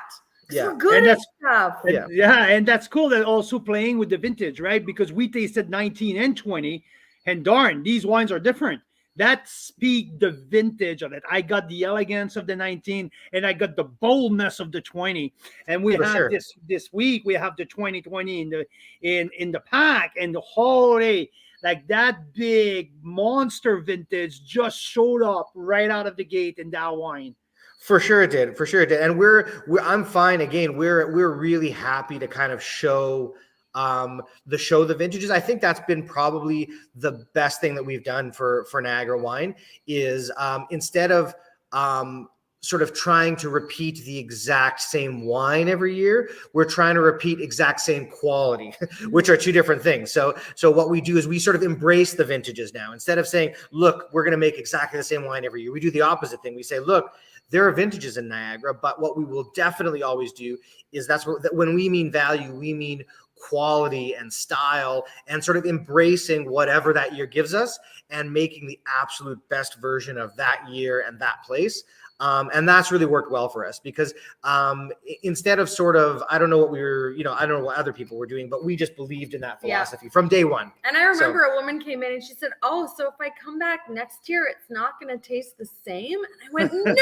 Yeah. We're good at stuff. And that's cool that also playing with the vintage, right? Because we tasted 19 and 20, and darn, these wines are different. That speak the vintage of it. I got the elegance of the 19 and I got the boldness of the 20. And we have this week, we have the 2020 in the pack, and the holiday, like that big monster vintage just showed up right out of the gate in that wine. For sure it did. And I'm fine. Again, we're really happy to kind of show the vintages. I think that's been probably the best thing that we've done for Niagara Wine is instead of sort of trying to repeat the exact same wine every year, we're trying to repeat exact same quality, which are two different things. So what we do is we sort of embrace the vintages now. Instead of saying, look, we're going to make exactly the same wine every year, we do the opposite thing. We say, look, there are vintages in Niagara, but what we will definitely always do is when we mean value, we mean quality and style, and sort of embracing whatever that year gives us and making the absolute best version of that year and that place. And that's really worked well for us because instead of sort of, I don't know what we were, I don't know what other people were doing, but we just believed in that philosophy from day one. And I remember a woman came in and she said, oh, so if I come back next year, it's not going to taste the same. And I went, no,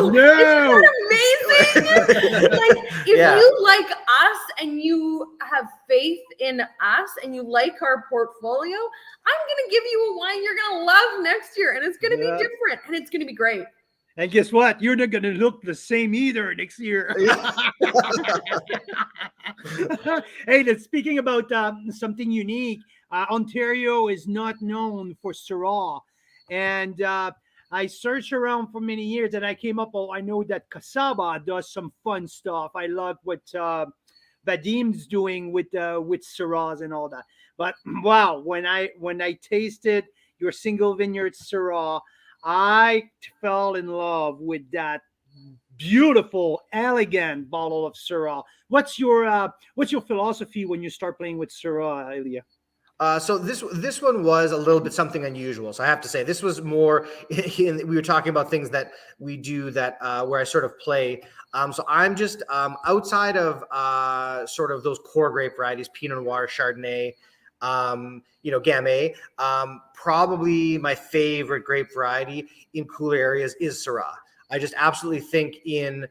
isn't that amazing? Like if you like us and you have faith in us and you like our portfolio, I'm going to give you a wine you're going to love next year, and it's going to be different and it's going to be great. And guess what? You're not going to look the same either next year. Hey, speaking about something unique, Ontario is not known for Syrah. And I searched around for many years and I came up, I know that Casaba does some fun stuff. I love what Vadim's doing with Syrahs and all that. But wow, when I tasted your single vineyard Syrah, I fell in love with that beautiful, elegant bottle of Syrah. What's your philosophy when you start playing with Syrah, Ilya? So this one was a little bit something unusual. So I have to say this was more. We were talking about things that we do that where I sort of play. So I'm just outside of sort of those core grape varieties, Pinot Noir, Chardonnay. Gamay. Probably my favorite grape variety in cooler areas is Syrah. I just absolutely think in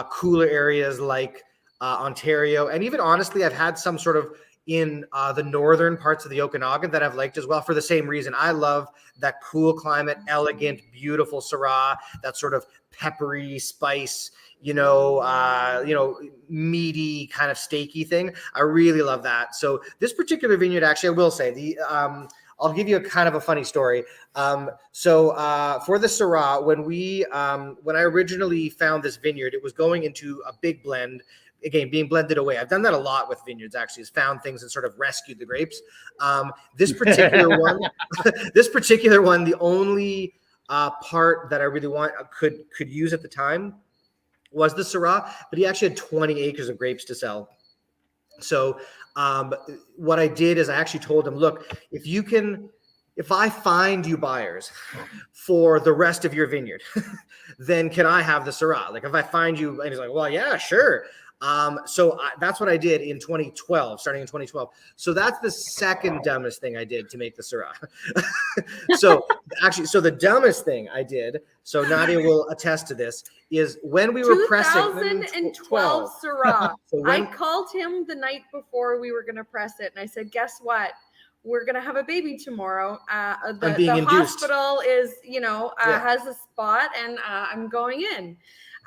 cooler areas like Ontario, and even honestly, I've had some sort of in the northern parts of the Okanagan that I've liked as well for the same reason. I love that cool climate, elegant, beautiful Syrah, that sort of peppery spice, meaty kind of steaky thing. I really love that. So this particular vineyard, actually, I will say I'll give you a kind of a funny story. So for the Syrah, when I originally found this vineyard, it was going into a big blend, again, being blended away. I've done that a lot with vineyards, actually, is found things and sort of rescued the grapes. This particular one, the only part that I really could use at the time was the Syrah, but he actually had 20 acres of grapes to sell. So what I did is I actually told him, look, if I find you buyers for the rest of your vineyard, then can I have the Syrah? Like if I find you, and he's like, well, yeah, sure. That's what I did in 2012, starting in 2012. So that's the second dumbest thing I did to make the Syrah. So the dumbest thing I did, so Nadia will attest to this, is when we were pressing 2012 Syrah. So I called him the night before we were going to press it, and I said, guess what? We're going to have a baby tomorrow. The hospital is, has a spot, and I'm going in.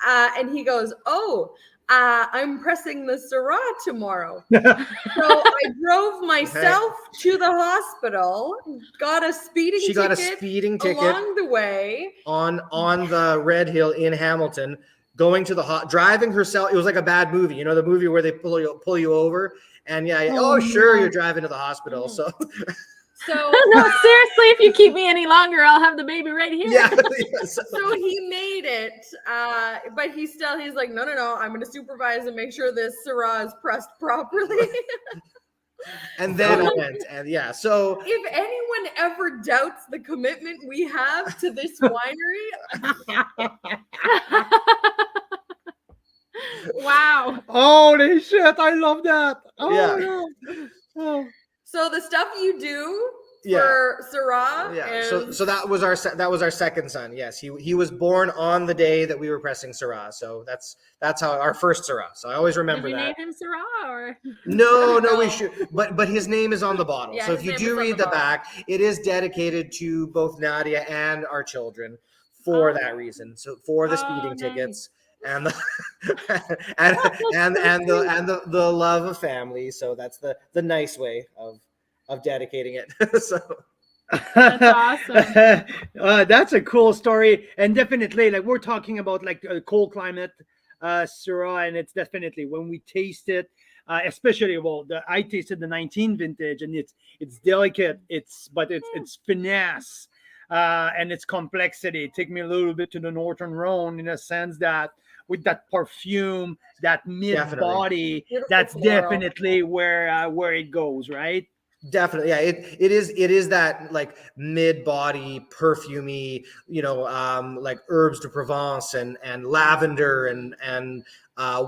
And he goes, oh, I'm pressing the Syrah tomorrow. So I drove myself to the hospital, got a speeding ticket along the way. On the Red Hill in Hamilton, going to driving herself. It was like a bad movie. You know, the movie where they pull you over. And you're driving to the hospital. So no, seriously, if you keep me any longer, I'll have the baby right here. Yeah. So he made it, but he's like, no, I'm going to supervise and make sure this Syrah is pressed properly. And then I went, and so if anyone ever doubts the commitment we have to this winery. Wow. Holy shit, I love that. Oh. So the stuff you do for Syrah. Yeah. So that was our second son. Yes, he was born on the day that we were pressing Syrah. So that's how our first Syrah. So I always remember that. Did you name him Syrah or? No, we should. But his name is on the bottle. Yeah, so if you do read the back, it is dedicated to both Nadia and our children for that reason. So for the speeding tickets. And the the love of family. So that's the nice way of dedicating it. So that's awesome. That's a cool story, and definitely like we're talking about like a cold climate Syrah, and it's definitely when we taste it, especially I tasted the 19 vintage, and it's delicate, it's finesse, and its complexity. Take me a little bit to the Northern Rhone in a sense that with that perfume, that mid body, that's definitely where it goes, right? Definitely, yeah. It is that like mid body perfumey, like herbs de Provence and lavender and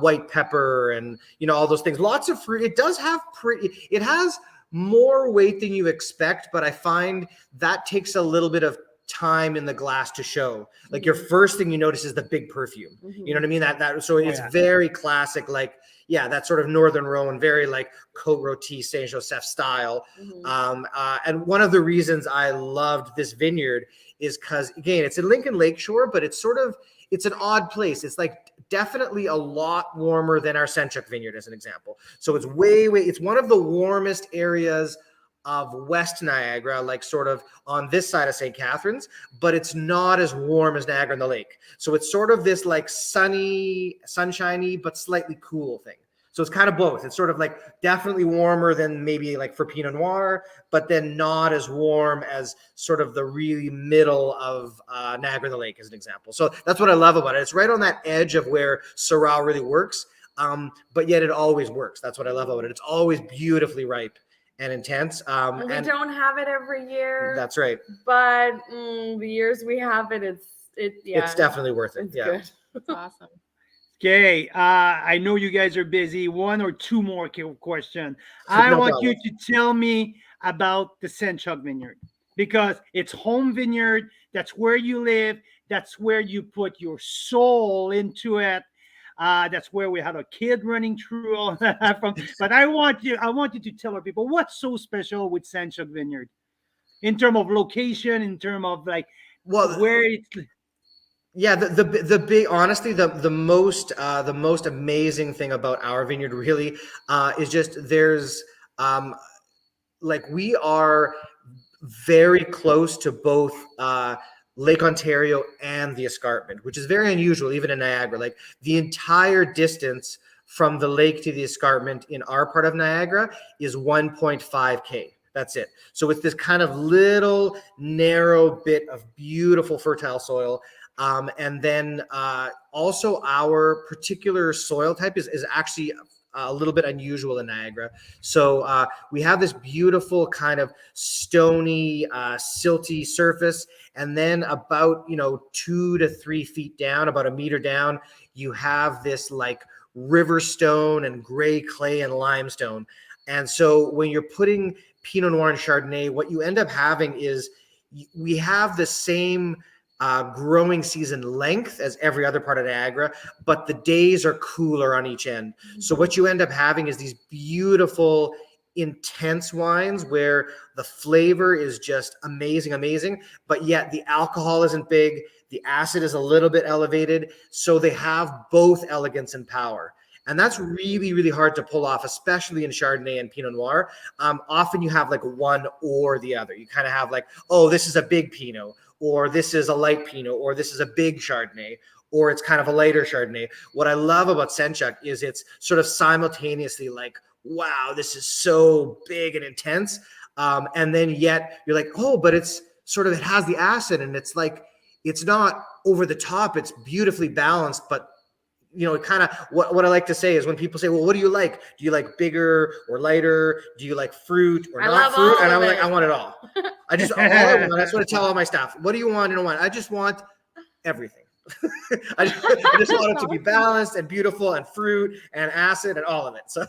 white pepper and all those things. Lots of fruit. It does have it has more weight than you expect, but I find that takes a little bit of time in the glass to show. Like your first thing you notice is the big perfume. You know what I mean? That so it's very classic, like that sort of Northern Rhone, very like Côte Rôtie, Saint Joseph style. And one of the reasons I loved this vineyard is because again, it's in Lincoln Lakeshore, but it's an odd place. It's like definitely a lot warmer than our Senchuk vineyard, as an example. So it's it's one of the warmest areas of West Niagara, like sort of on this side of St. Catharines, but it's not as warm as Niagara on the Lake. So it's sort of this like sunshiny, but slightly cool thing. So it's kind of both. It's sort of like definitely warmer than maybe like for Pinot Noir, but then not as warm as sort of the really middle of Niagara on the Lake, as an example. So that's what I love about it. It's right on that edge of where Syrah really works, but yet it always works. That's what I love about it. It's always beautifully ripe and intense. We don't have it every year. That's right. But the years we have it, it's definitely worth it. It's good. It's awesome. Okay, I know you guys are busy. One or two more question. I want you to tell me about the Senchuk vineyard because it's home vineyard. That's where you live. That's where you put your soul into it. That's where we had a kid running through all that from. But I want you to tell our people what's so special with Senchuk Vineyard in terms of location, in terms of like where it's. Yeah, the big, honestly, the most amazing thing about our vineyard really is just there's like we are very close to both Lake Ontario and the escarpment, which is very unusual even in Niagara. Like the entire distance from the lake to the escarpment in our part of Niagara is 1.5K. That's it. So it's this kind of little narrow bit of beautiful fertile soil. And then also our particular soil type is actually a little bit unusual in Niagara. So we have this beautiful kind of stony, silty surface. And then about, 2 to 3 feet down, about a meter down, you have this like river stone and gray clay and limestone. And so when you're putting Pinot Noir and Chardonnay, what you end up having is we have the same growing season length as every other part of Niagara, but the days are cooler on each end. So what you end up having is these beautiful, intense wines where the flavor is just amazing, but yet the alcohol isn't big, the acid is a little bit elevated, so they have both elegance and power. And that's really, really hard to pull off, especially in Chardonnay and Pinot Noir. Often you have like one or the other. You kind of have like, oh, this is a big Pinot, or this is a light Pinot, or this is a big Chardonnay, or it's kind of a lighter Chardonnay. What I love about Senchuk is it's sort of simultaneously like, wow, this is so big and intense. And then yet you're like, oh, but it's sort of, it has the acid, and it's like, it's not over the top. It's beautifully balanced, but kind of what I like to say is when people say, well, what do you like? Do you like bigger or lighter? Do you like fruit or not fruit? And I'm like, I want it all. I just, all I want, that's what I tell all my staff. What do you want? And I just want everything. I just want it to be balanced and beautiful and fruit and acid and all of it. So,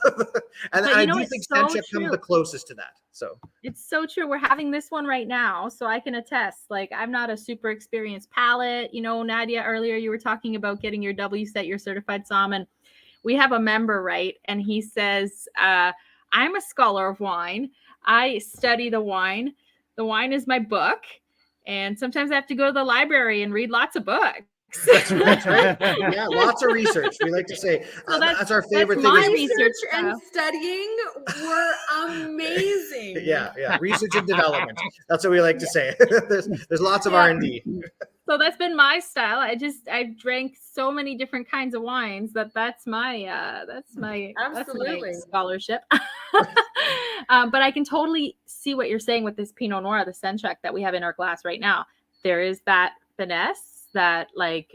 and I do think Senchuk comes the closest to that. So it's so true. We're having this one right now, so I can attest. Like, I'm not a super experienced palate. Nadia, earlier you were talking about getting your W set, your certified somm, and we have a member, right? And he says, I'm a scholar of wine. I study the wine. The wine is my book. And sometimes I have to go to the library and read lots of books. That's right. Yeah, lots of research. We like to say that's our favorite thing. Research and studying were amazing. Yeah, research and development. That's what we like to say. There's lots of R&D. So that's been my style. I've drank so many different kinds of wines that's my scholarship. But I can totally see what you're saying with this Pinot Noir, the Senchuk that we have in our glass right now. There is that finesse, that like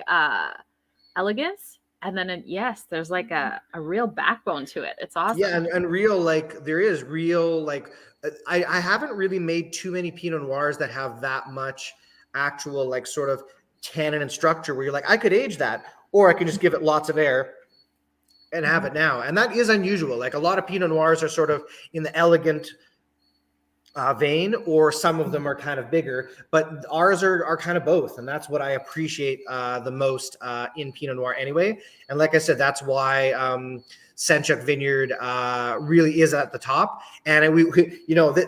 elegance, and then there's like a real backbone to it. It's awesome. Yeah, and real, like there is real, like I haven't really made too many Pinot Noirs that have that much actual like sort of tannin and structure where you're like, I could age that, or I can just give it lots of air and have it now. And that is unusual. Like a lot of Pinot Noirs are sort of in the elegant vein, or some of them are kind of bigger, but ours are kind of both. And that's what I appreciate the most in Pinot Noir anyway. And like I said, that's why Senchuk Vineyard really is at the top. And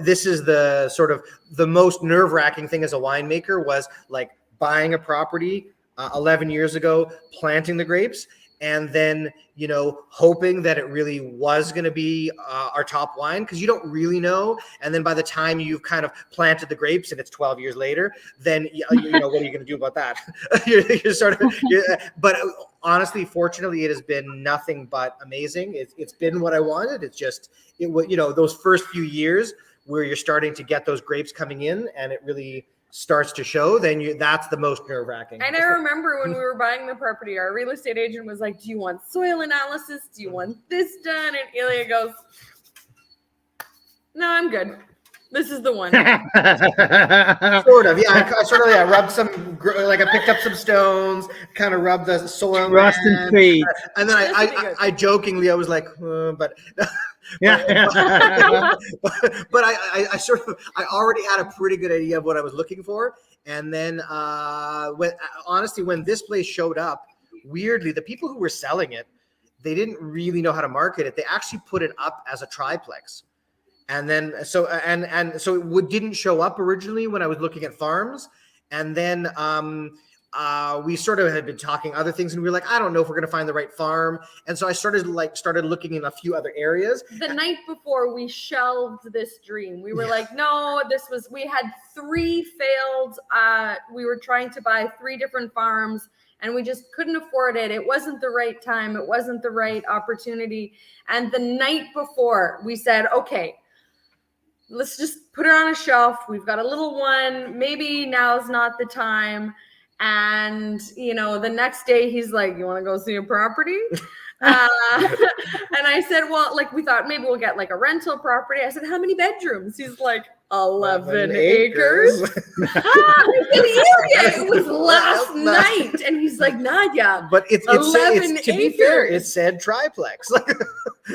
this is the sort of the most nerve-wracking thing as a winemaker, was like buying a property 11 years ago, planting the grapes, and then, hoping that it really was going to be our top wine, because you don't really know. And then by the time you've kind of planted the grapes and it's 12 years later, then, what are you going to do about that? But honestly, fortunately, it has been nothing but amazing. It's been what I wanted. It's just, those first few years where you're starting to get those grapes coming in and it really starts to show, then that's the most nerve-wracking. And I remember when we were buying the property, our real estate agent was like, do you want soil analysis? Do you want this done? And Ilya goes, no, I'm good. This is the one. Sort of, yeah. I rubbed some, like I picked up some stones, kind of rubbed the soil. Rust and fade. And then I jokingly, I was like, but yeah. but I already had a pretty good idea of what I was looking for. And then when this place showed up, weirdly, the people who were selling it, they didn't really know how to market it. They actually put it up as a triplex. And then, so it didn't show up originally when I was looking at farms. And then we sort of had been talking other things, and we were like, I don't know if we're going to find the right farm. And so I started looking in a few other areas. The night before we shelved this dream, we were like, no, we had 3 failed. We were trying to buy 3 different farms, and we just couldn't afford it. It wasn't the right time. It wasn't the right opportunity. And the night before, we said, okay, let's just put it on a shelf. We've got a little one. Maybe now's not the time. And, you know, the next day he's like, you want to go see a property? And I said, well, like, we thought maybe we'll get like a rental property. I said, how many bedrooms? He's like, 11 acres. It was last night. And he's like, Nadia, but it's 11 to be fair, it said triplex.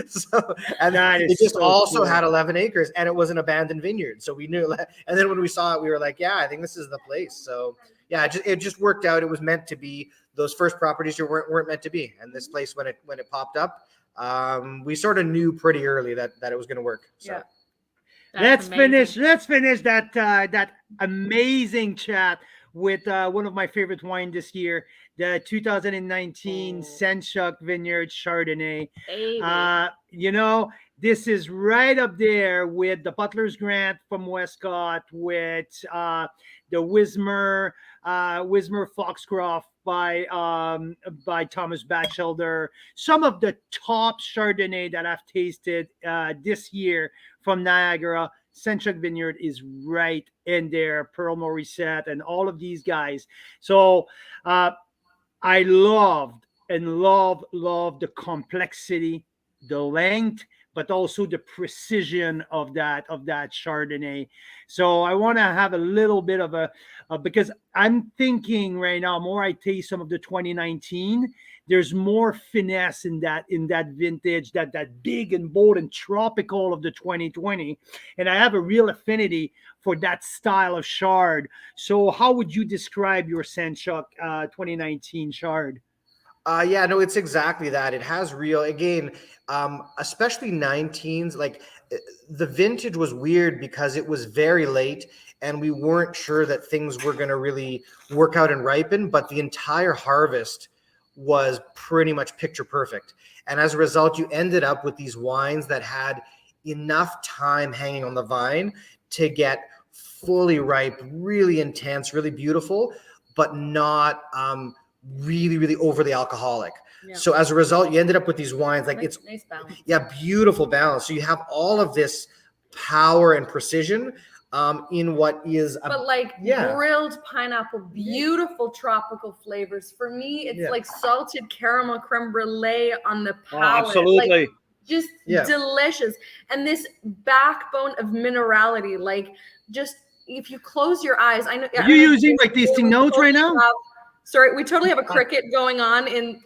So, and it just also cool. had 11 acres, and it was an abandoned vineyard. So we knew, and then when we saw it, we were like, yeah, I think this is the place. So yeah, it just worked out. It was meant to be. Those first properties weren't meant to be. And this place, when it popped up, we sort of knew pretty early that it was going to work. So. Yeah. Let's finish that amazing chat with one of my favorite wine this year, the 2019 Senchuk Vineyard Chardonnay. You know, this is right up there with the Butler's Grant from Westcott, with the Wismer Foxcroft by Thomas Batchelder. Some of the top Chardonnay that I've tasted this year from Niagara. Senchuk Vineyard is right in there. Pearl Morissette and all of these guys. So I loved the complexity, the length, but also the precision of that Chardonnay. So I want to have a little bit of because I'm thinking right now, more I taste some of the 2019, there's more finesse in that vintage, that big and bold and tropical of the 2020. And I have a real affinity for that style of Chard. So how would you describe your Senchuk 2019 Chard? Yeah, no, it's exactly that. It has real, again, especially 19s, like the vintage was weird because it was very late and we weren't sure that things were going to really work out and ripen, but the entire harvest was pretty much picture perfect. And as a result, you ended up with these wines that had enough time hanging on the vine to get fully ripe, really intense, really beautiful, but not really, really overly alcoholic. Yeah. So as a result, you ended up with these wines like it's nice balance. Yeah, beautiful balance. So you have all of this power and precision in what is grilled pineapple, beautiful tropical flavors. For me, it's like salted caramel creme brulee on the palate. Oh, absolutely. Like, just delicious. And this backbone of minerality, like just if you close your eyes, I know. Are you using like tasting notes right now? Sorry, we totally have a cricket going on in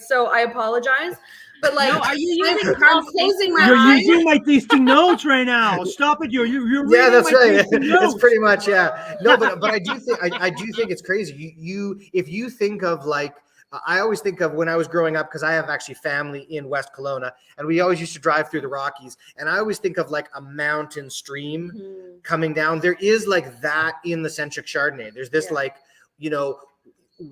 so I apologize. But like, no, are you using closing my You're eyes? using my tasting notes right now. Stop it! You're yeah, that's right. It's pretty much no, but I do think it's crazy. If you think of like. I always think of when I was growing up, because I have actually family in West Kelowna, and we always used to drive through the Rockies. And I always think of like a mountain stream coming down. There is like that in the Senchuk Chardonnay. There's this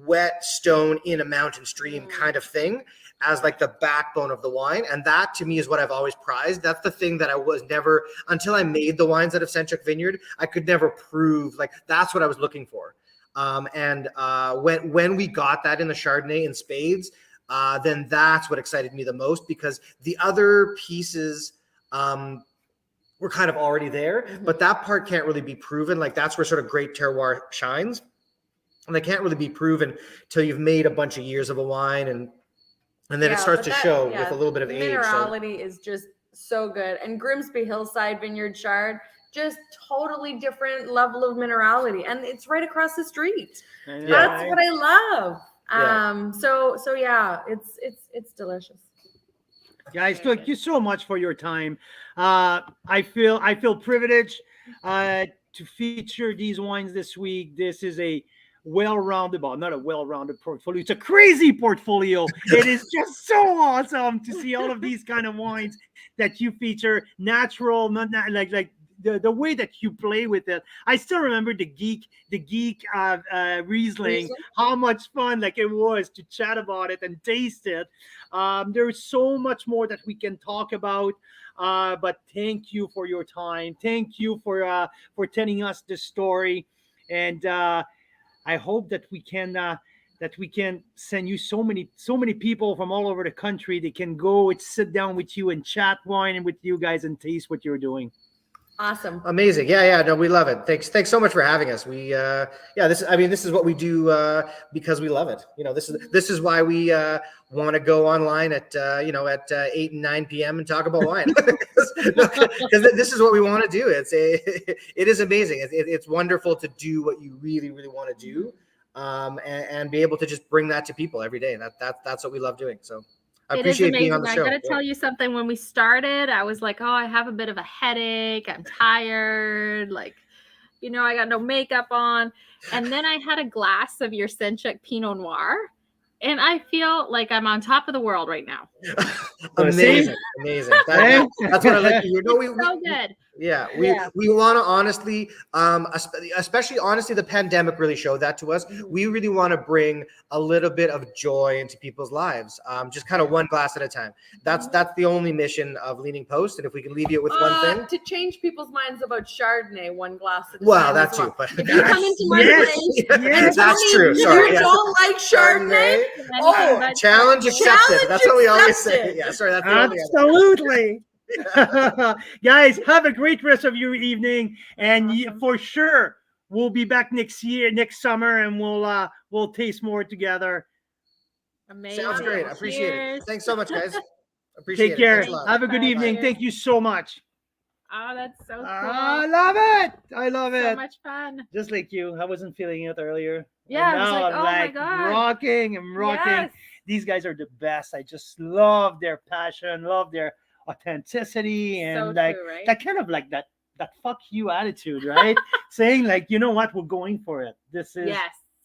wet stone in a mountain stream kind of thing as like the backbone of the wine. And that to me is what I've always prized. That's the thing that I was never, until I made the wines out of Senchuk Vineyard, I could never prove like that's what I was looking for. When we got that in the Chardonnay in spades, then that's what excited me the most, because the other pieces were kind of already there, but that part can't really be proven. Like that's where sort of great terroir shines, and they can't really be proven till you've made a bunch of years of a wine, and then it starts to show with a little bit of age. Minerality is just so good, and Grimsby Hillside Vineyard Chard. Just totally different level of minerality, and it's right across the street. That's what I love. So yeah, it's delicious. Guys, thank you so much for your time. I feel privileged to feature these wines this week. This is a well-rounded, well, not a well-rounded portfolio. It's a crazy portfolio. It is just so awesome to see all of these kind of wines that you feature. Natural, not like. The way that you play with it, I still remember the geek Riesling, how much fun like it was to chat about it and taste it. There's so much more that we can talk about, but thank you for your time. Thank you for telling us the story, and I hope that we can send you so many people from all over the country. They can go and sit down with you and chat wine and with you guys and taste what you're doing. Awesome. Amazing. Yeah. No, we love it. Thanks so much for having us. We, this is what we do, because we love it. This is why we, want to go online at 8 and 9 p.m. and talk about wine, because this is what we want to do. It is amazing. It's wonderful to do what you really, really want to do, and be able to just bring that to people every day. That's what we love doing. So I appreciate being on the show. I gotta tell you something. When we started, I was like, oh, I have a bit of a headache. I'm tired. Like, I got no makeup on. And then I had a glass of your Senchuk Pinot Noir. And I feel like I'm on top of the world right now. Amazing. That's what I like to hear. No, so good. Yeah, we want to honestly, especially honestly, the pandemic really showed that to us. We really want to bring a little bit of joy into people's lives, just kind of one glass at a time. That's the only mission of Leaning Post, and if we can leave you with one thing to change people's minds about Chardonnay, one glass at a time. Well, that too. But if you come into my place, that's true. Sorry, you don't like Chardonnay. Oh, challenge accepted. That's what we always say. Yeah, sorry. That's absolutely. Guys, have a great rest of your evening, and for sure we'll be back next summer, and we'll taste more together. Amazing. Sounds great. I appreciate it. Thanks so much, guys. Appreciate it. Take care. Have a good evening. Cheers. Thank you so much. Oh, that's so cool. I love it. So much fun. Just like you, I wasn't feeling it earlier. Yeah, and now I'm my God. rocking. Yes. These guys are the best. I just love their passion, love their authenticity, and so true, right? that kind of like that fuck you attitude, right? Saying like, you know what, we're going for it. Yes,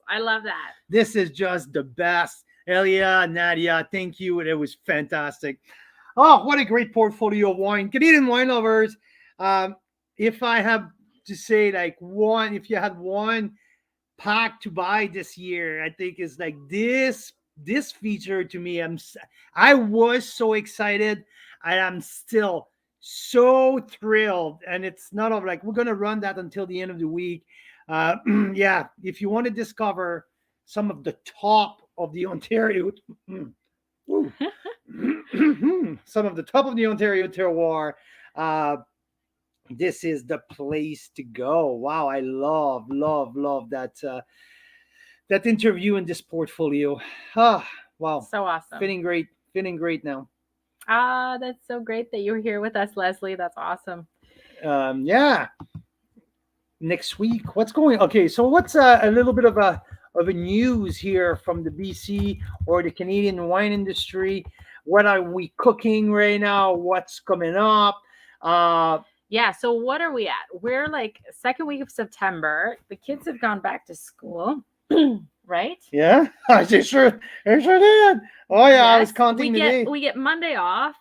I love that. This is just the best. Elia, Nadia, thank you. It was fantastic. Oh, what a great portfolio of wine. Canadian wine lovers. If I have to say like if you had one pack to buy this year, I think is like this feature to me. I was so excited. And I'm still so thrilled. And it's not like we're going to run that until the end of the week. If you want to discover some of the top of the Ontario, some of the top of the Ontario terroir, this is the place to go. Wow, I love that interview in this portfolio. Wow. So awesome. Fitting great now. That's so great that you were here with us, Leslie. That's awesome. Next week, what's going? Okay, so what's a little bit of a news here from the BC or the Canadian wine industry? What are we cooking right now? What's coming up? So what are we at? We're like second week of September. The kids have gone back to school. Right? Yeah, they sure did. Oh yeah, yes, I was counting today. We get Monday off.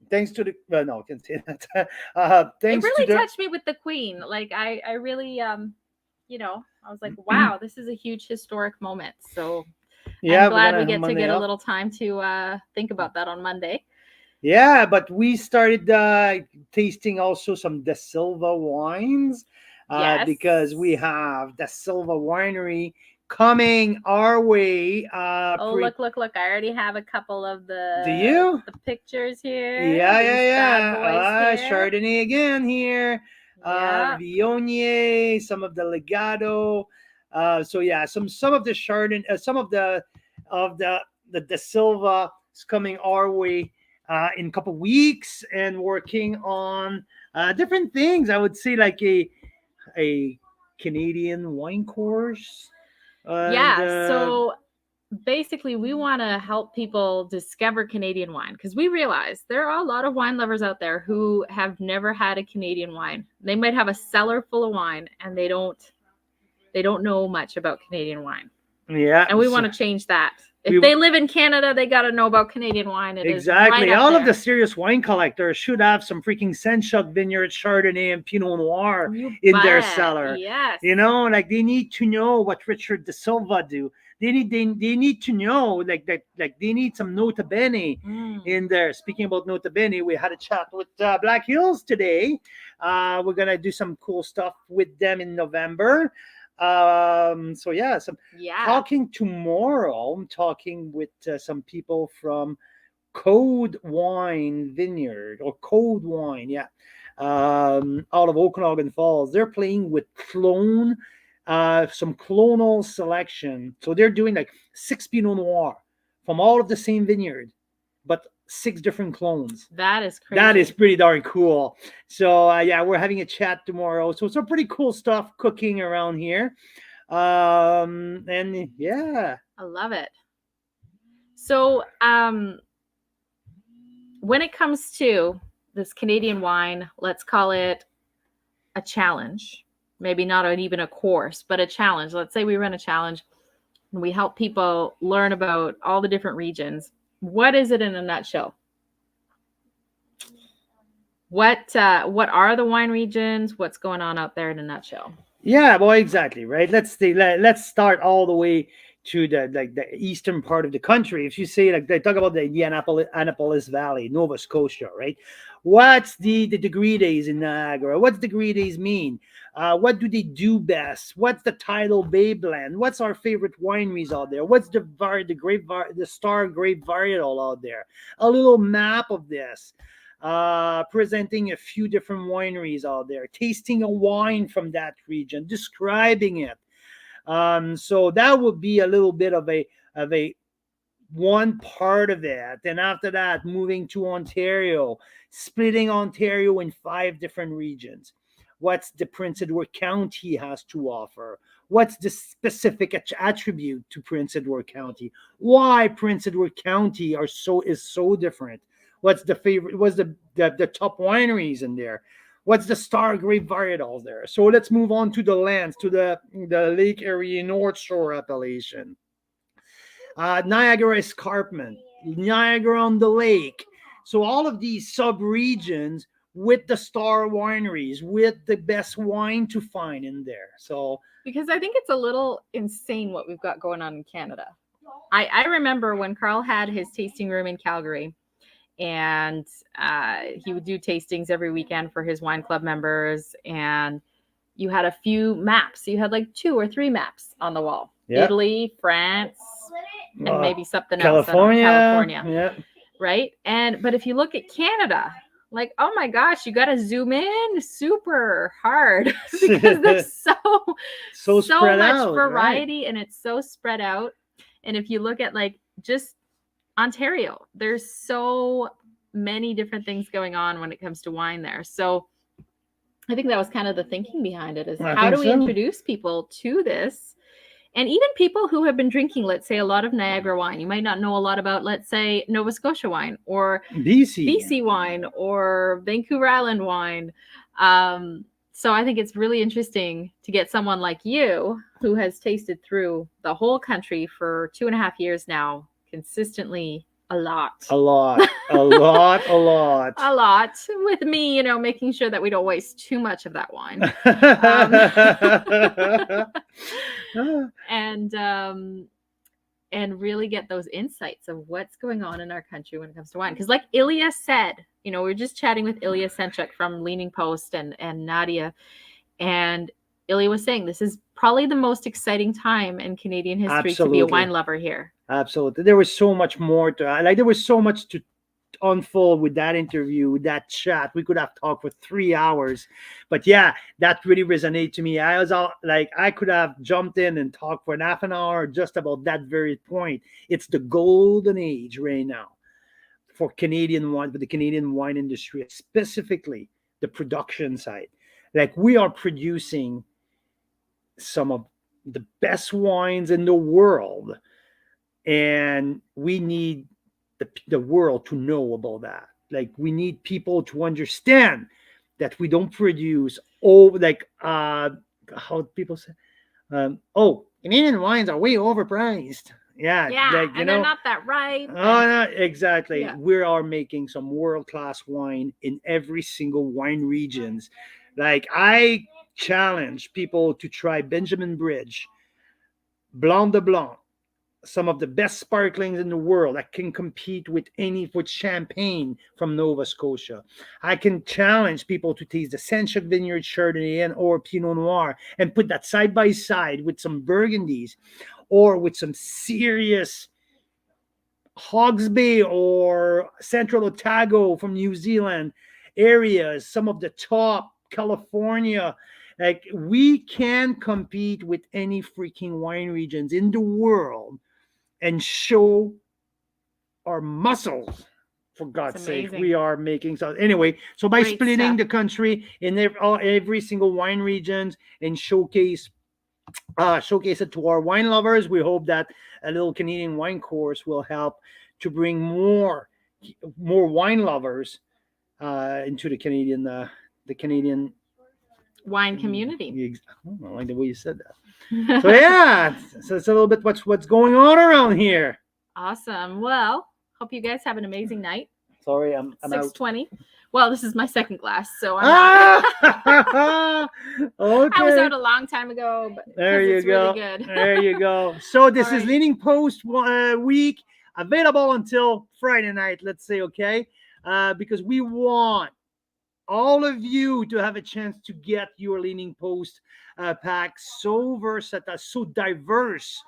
Thanks to the no, I can say that. Thanks. It really touched me with the Queen. Like I really I was like, wow, this is a huge historic moment. So I'm glad we get to get a little time to think about that on Monday. Yeah, but we started tasting also some Da Silva wines because we have Da Silva Winery coming our way. Look! I already have a couple of the. Do you? The pictures here. Yeah. Chardonnay again here. Viognier, some of the Legado. Some of the Chardonnay, some of the Da Silva is coming our way in a couple weeks, and working on different things. I would say like a Canadian wine course. So basically we want to help people discover Canadian wine, because we realize there are a lot of wine lovers out there who have never had a Canadian wine. They might have a cellar full of wine and they don't know much about Canadian wine. Yeah. And we want to change that. If they live in Canada, they got to know about Canadian wine. Exactly. Right all of the serious wine collectors should have some freaking Senchuk Vineyard Chardonnay and Pinot Noir in their cellar. Yes. Like they need to know what Richard Da Silva do. They need to know like they need some Nota Bene in there. Speaking about Nota Bene, we had a chat with Black Hills today. We're gonna do some cool stuff with them in November. Talking tomorrow, I'm talking with some people from Code Wine Vineyard or Code Wine. out of Okanagan Falls. They're playing with some clonal selection. So they're doing like 6 Pinot Noir from all of the same vineyard, but 6 different clones. That is crazy. That is pretty darn cool. So yeah, we're having a chat tomorrow. So some pretty cool stuff cooking around here. And yeah, I love it. So when it comes to this Canadian wine, let's call it a challenge. Maybe not even a course, but a challenge. Let's say we run a challenge and we help people learn about all the different regions. What is it in a nutshell? What are the wine regions? What's going on out there in a nutshell? Yeah, well, exactly, right. Let's start all the way to the eastern part of the country. If you say, like, they talk about the Annapolis Valley, Nova Scotia, right? What's the degree days in Niagara? What's degree days mean? What do they do best? What's the Tidal Bay blend? What's our favorite wineries out there? What's the Star Grape Varietal out there? A little map of this. Presenting a few different wineries out there, tasting a wine from that region, describing it. So that would be a little bit of a one part of it. And after that, moving to Ontario, splitting Ontario in 5 different regions. What's the Prince Edward County has to offer? What's the specific attribute to Prince Edward County? Why Prince Edward County is so different? What's the favorite? What's the top wineries in there? What's the Star Grape Varietals there? So let's move on to the lands, to the Lake Erie North Shore appellation. Niagara Escarpment, Niagara on the Lake. So all of these sub-regions with the star wineries, with the best wine to find in there. So because I think it's a little insane what we've got going on in Canada. I remember when Carl had his tasting room in Calgary, and he would do tastings every weekend for his wine club members, and you had a few maps. You had like 2 or 3 maps on the wall. Yep. Italy, France, and maybe something else. California. Yeah. Right? But if you look at Canada, like, oh my gosh, you got to zoom in super hard because there's so spread much out, variety, right? And it's so spread out. And if you look at like just Ontario, there's so many different things going on when it comes to wine there. So I think that was kind of the thinking behind it, is how do we introduce people to this? And even people who have been drinking, let's say, a lot of Niagara wine. You might not know a lot about, let's say, Nova Scotia wine or BC wine or Vancouver Island wine. So I think it's really interesting to get someone like you who has tasted through the whole country for 2.5 years now, consistently a lot with me, making sure that we don't waste too much of that wine. And really get those insights of what's going on in our country when it comes to wine. Because like Ilya said, we were just chatting with Ilya Senchuk from Leaning Post and Nadia, and Ilya was saying this is probably the most exciting time in Canadian history to be a wine lover here. Absolutely. There was so much more there was so much to unfold with that interview, with that chat. We could have talked for 3 hours, but yeah, that really resonated to me. I was I could have jumped in and talked for an half an hour just about that very point. It's the golden age right now for Canadian wine, for the Canadian wine industry, specifically the production side. Like, we are producing some of the best wines in the world, and we need the world to know about that. Like, we need people to understand that we don't produce how people say, Canadian wines are way overpriced. Yeah, and they're not that right. Oh, no, exactly. Yeah. We are making some world-class wine in every single wine regions. Like, I challenge people to try Benjamin Bridge, Blanc de Blanc, some of the best sparklings in the world that can compete with champagne from Nova Scotia. I can challenge people to taste the Senchuk Vineyard Chardonnay or Pinot Noir and put that side by side with some Burgundies or with some serious Hawke's Bay or Central Otago from New Zealand, areas, some of the top California. Like we can compete with any freaking wine regions in the world and show our muscles. For God's sake, amazing. we are making so. Anyway, so by Great splitting stuff. the country in every single wine regions and showcase it to our wine lovers, we hope that a little Canadian wine course will help to bring more wine lovers into the Canadian Wine community. I don't like the way you said that. So yeah, so it's a little bit what's going on around here. Awesome. Well, hope you guys have an amazing night. Sorry, I'm out. 6:20. Well, this is my second glass, so I'm not, Okay. I was out a long time ago, but There you it's go. really good. There you go. So this All is right. Leaning Post week, available until Friday night, let's say, okay? Because we want all of you to have a chance to get your Leaning Post pack. So versatile, so diverse.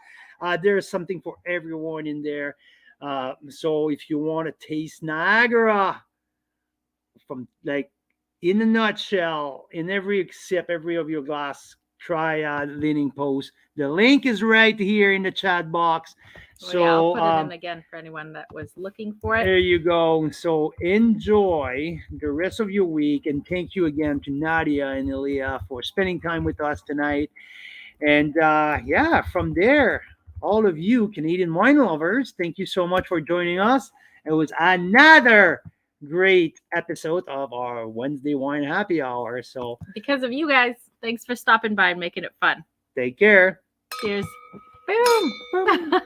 There's something for everyone in there. So if you want to taste Niagara from like in a nutshell, in every sip, every of your glass, try Leaning Post. The link is right here in the chat box. Well, So yeah, I'll put it in again for anyone that was looking for it. there you go. So enjoy the rest of your week, and thank you again to Nadia and Ilya for spending time with us tonight. And yeah, from there, all of you Canadian wine lovers, thank you so much for joining us. It was another great episode of our Wednesday Wine Happy Hour. So Because of you guys, thanks for stopping by and making it fun. take care. Cheers. Boom, boom.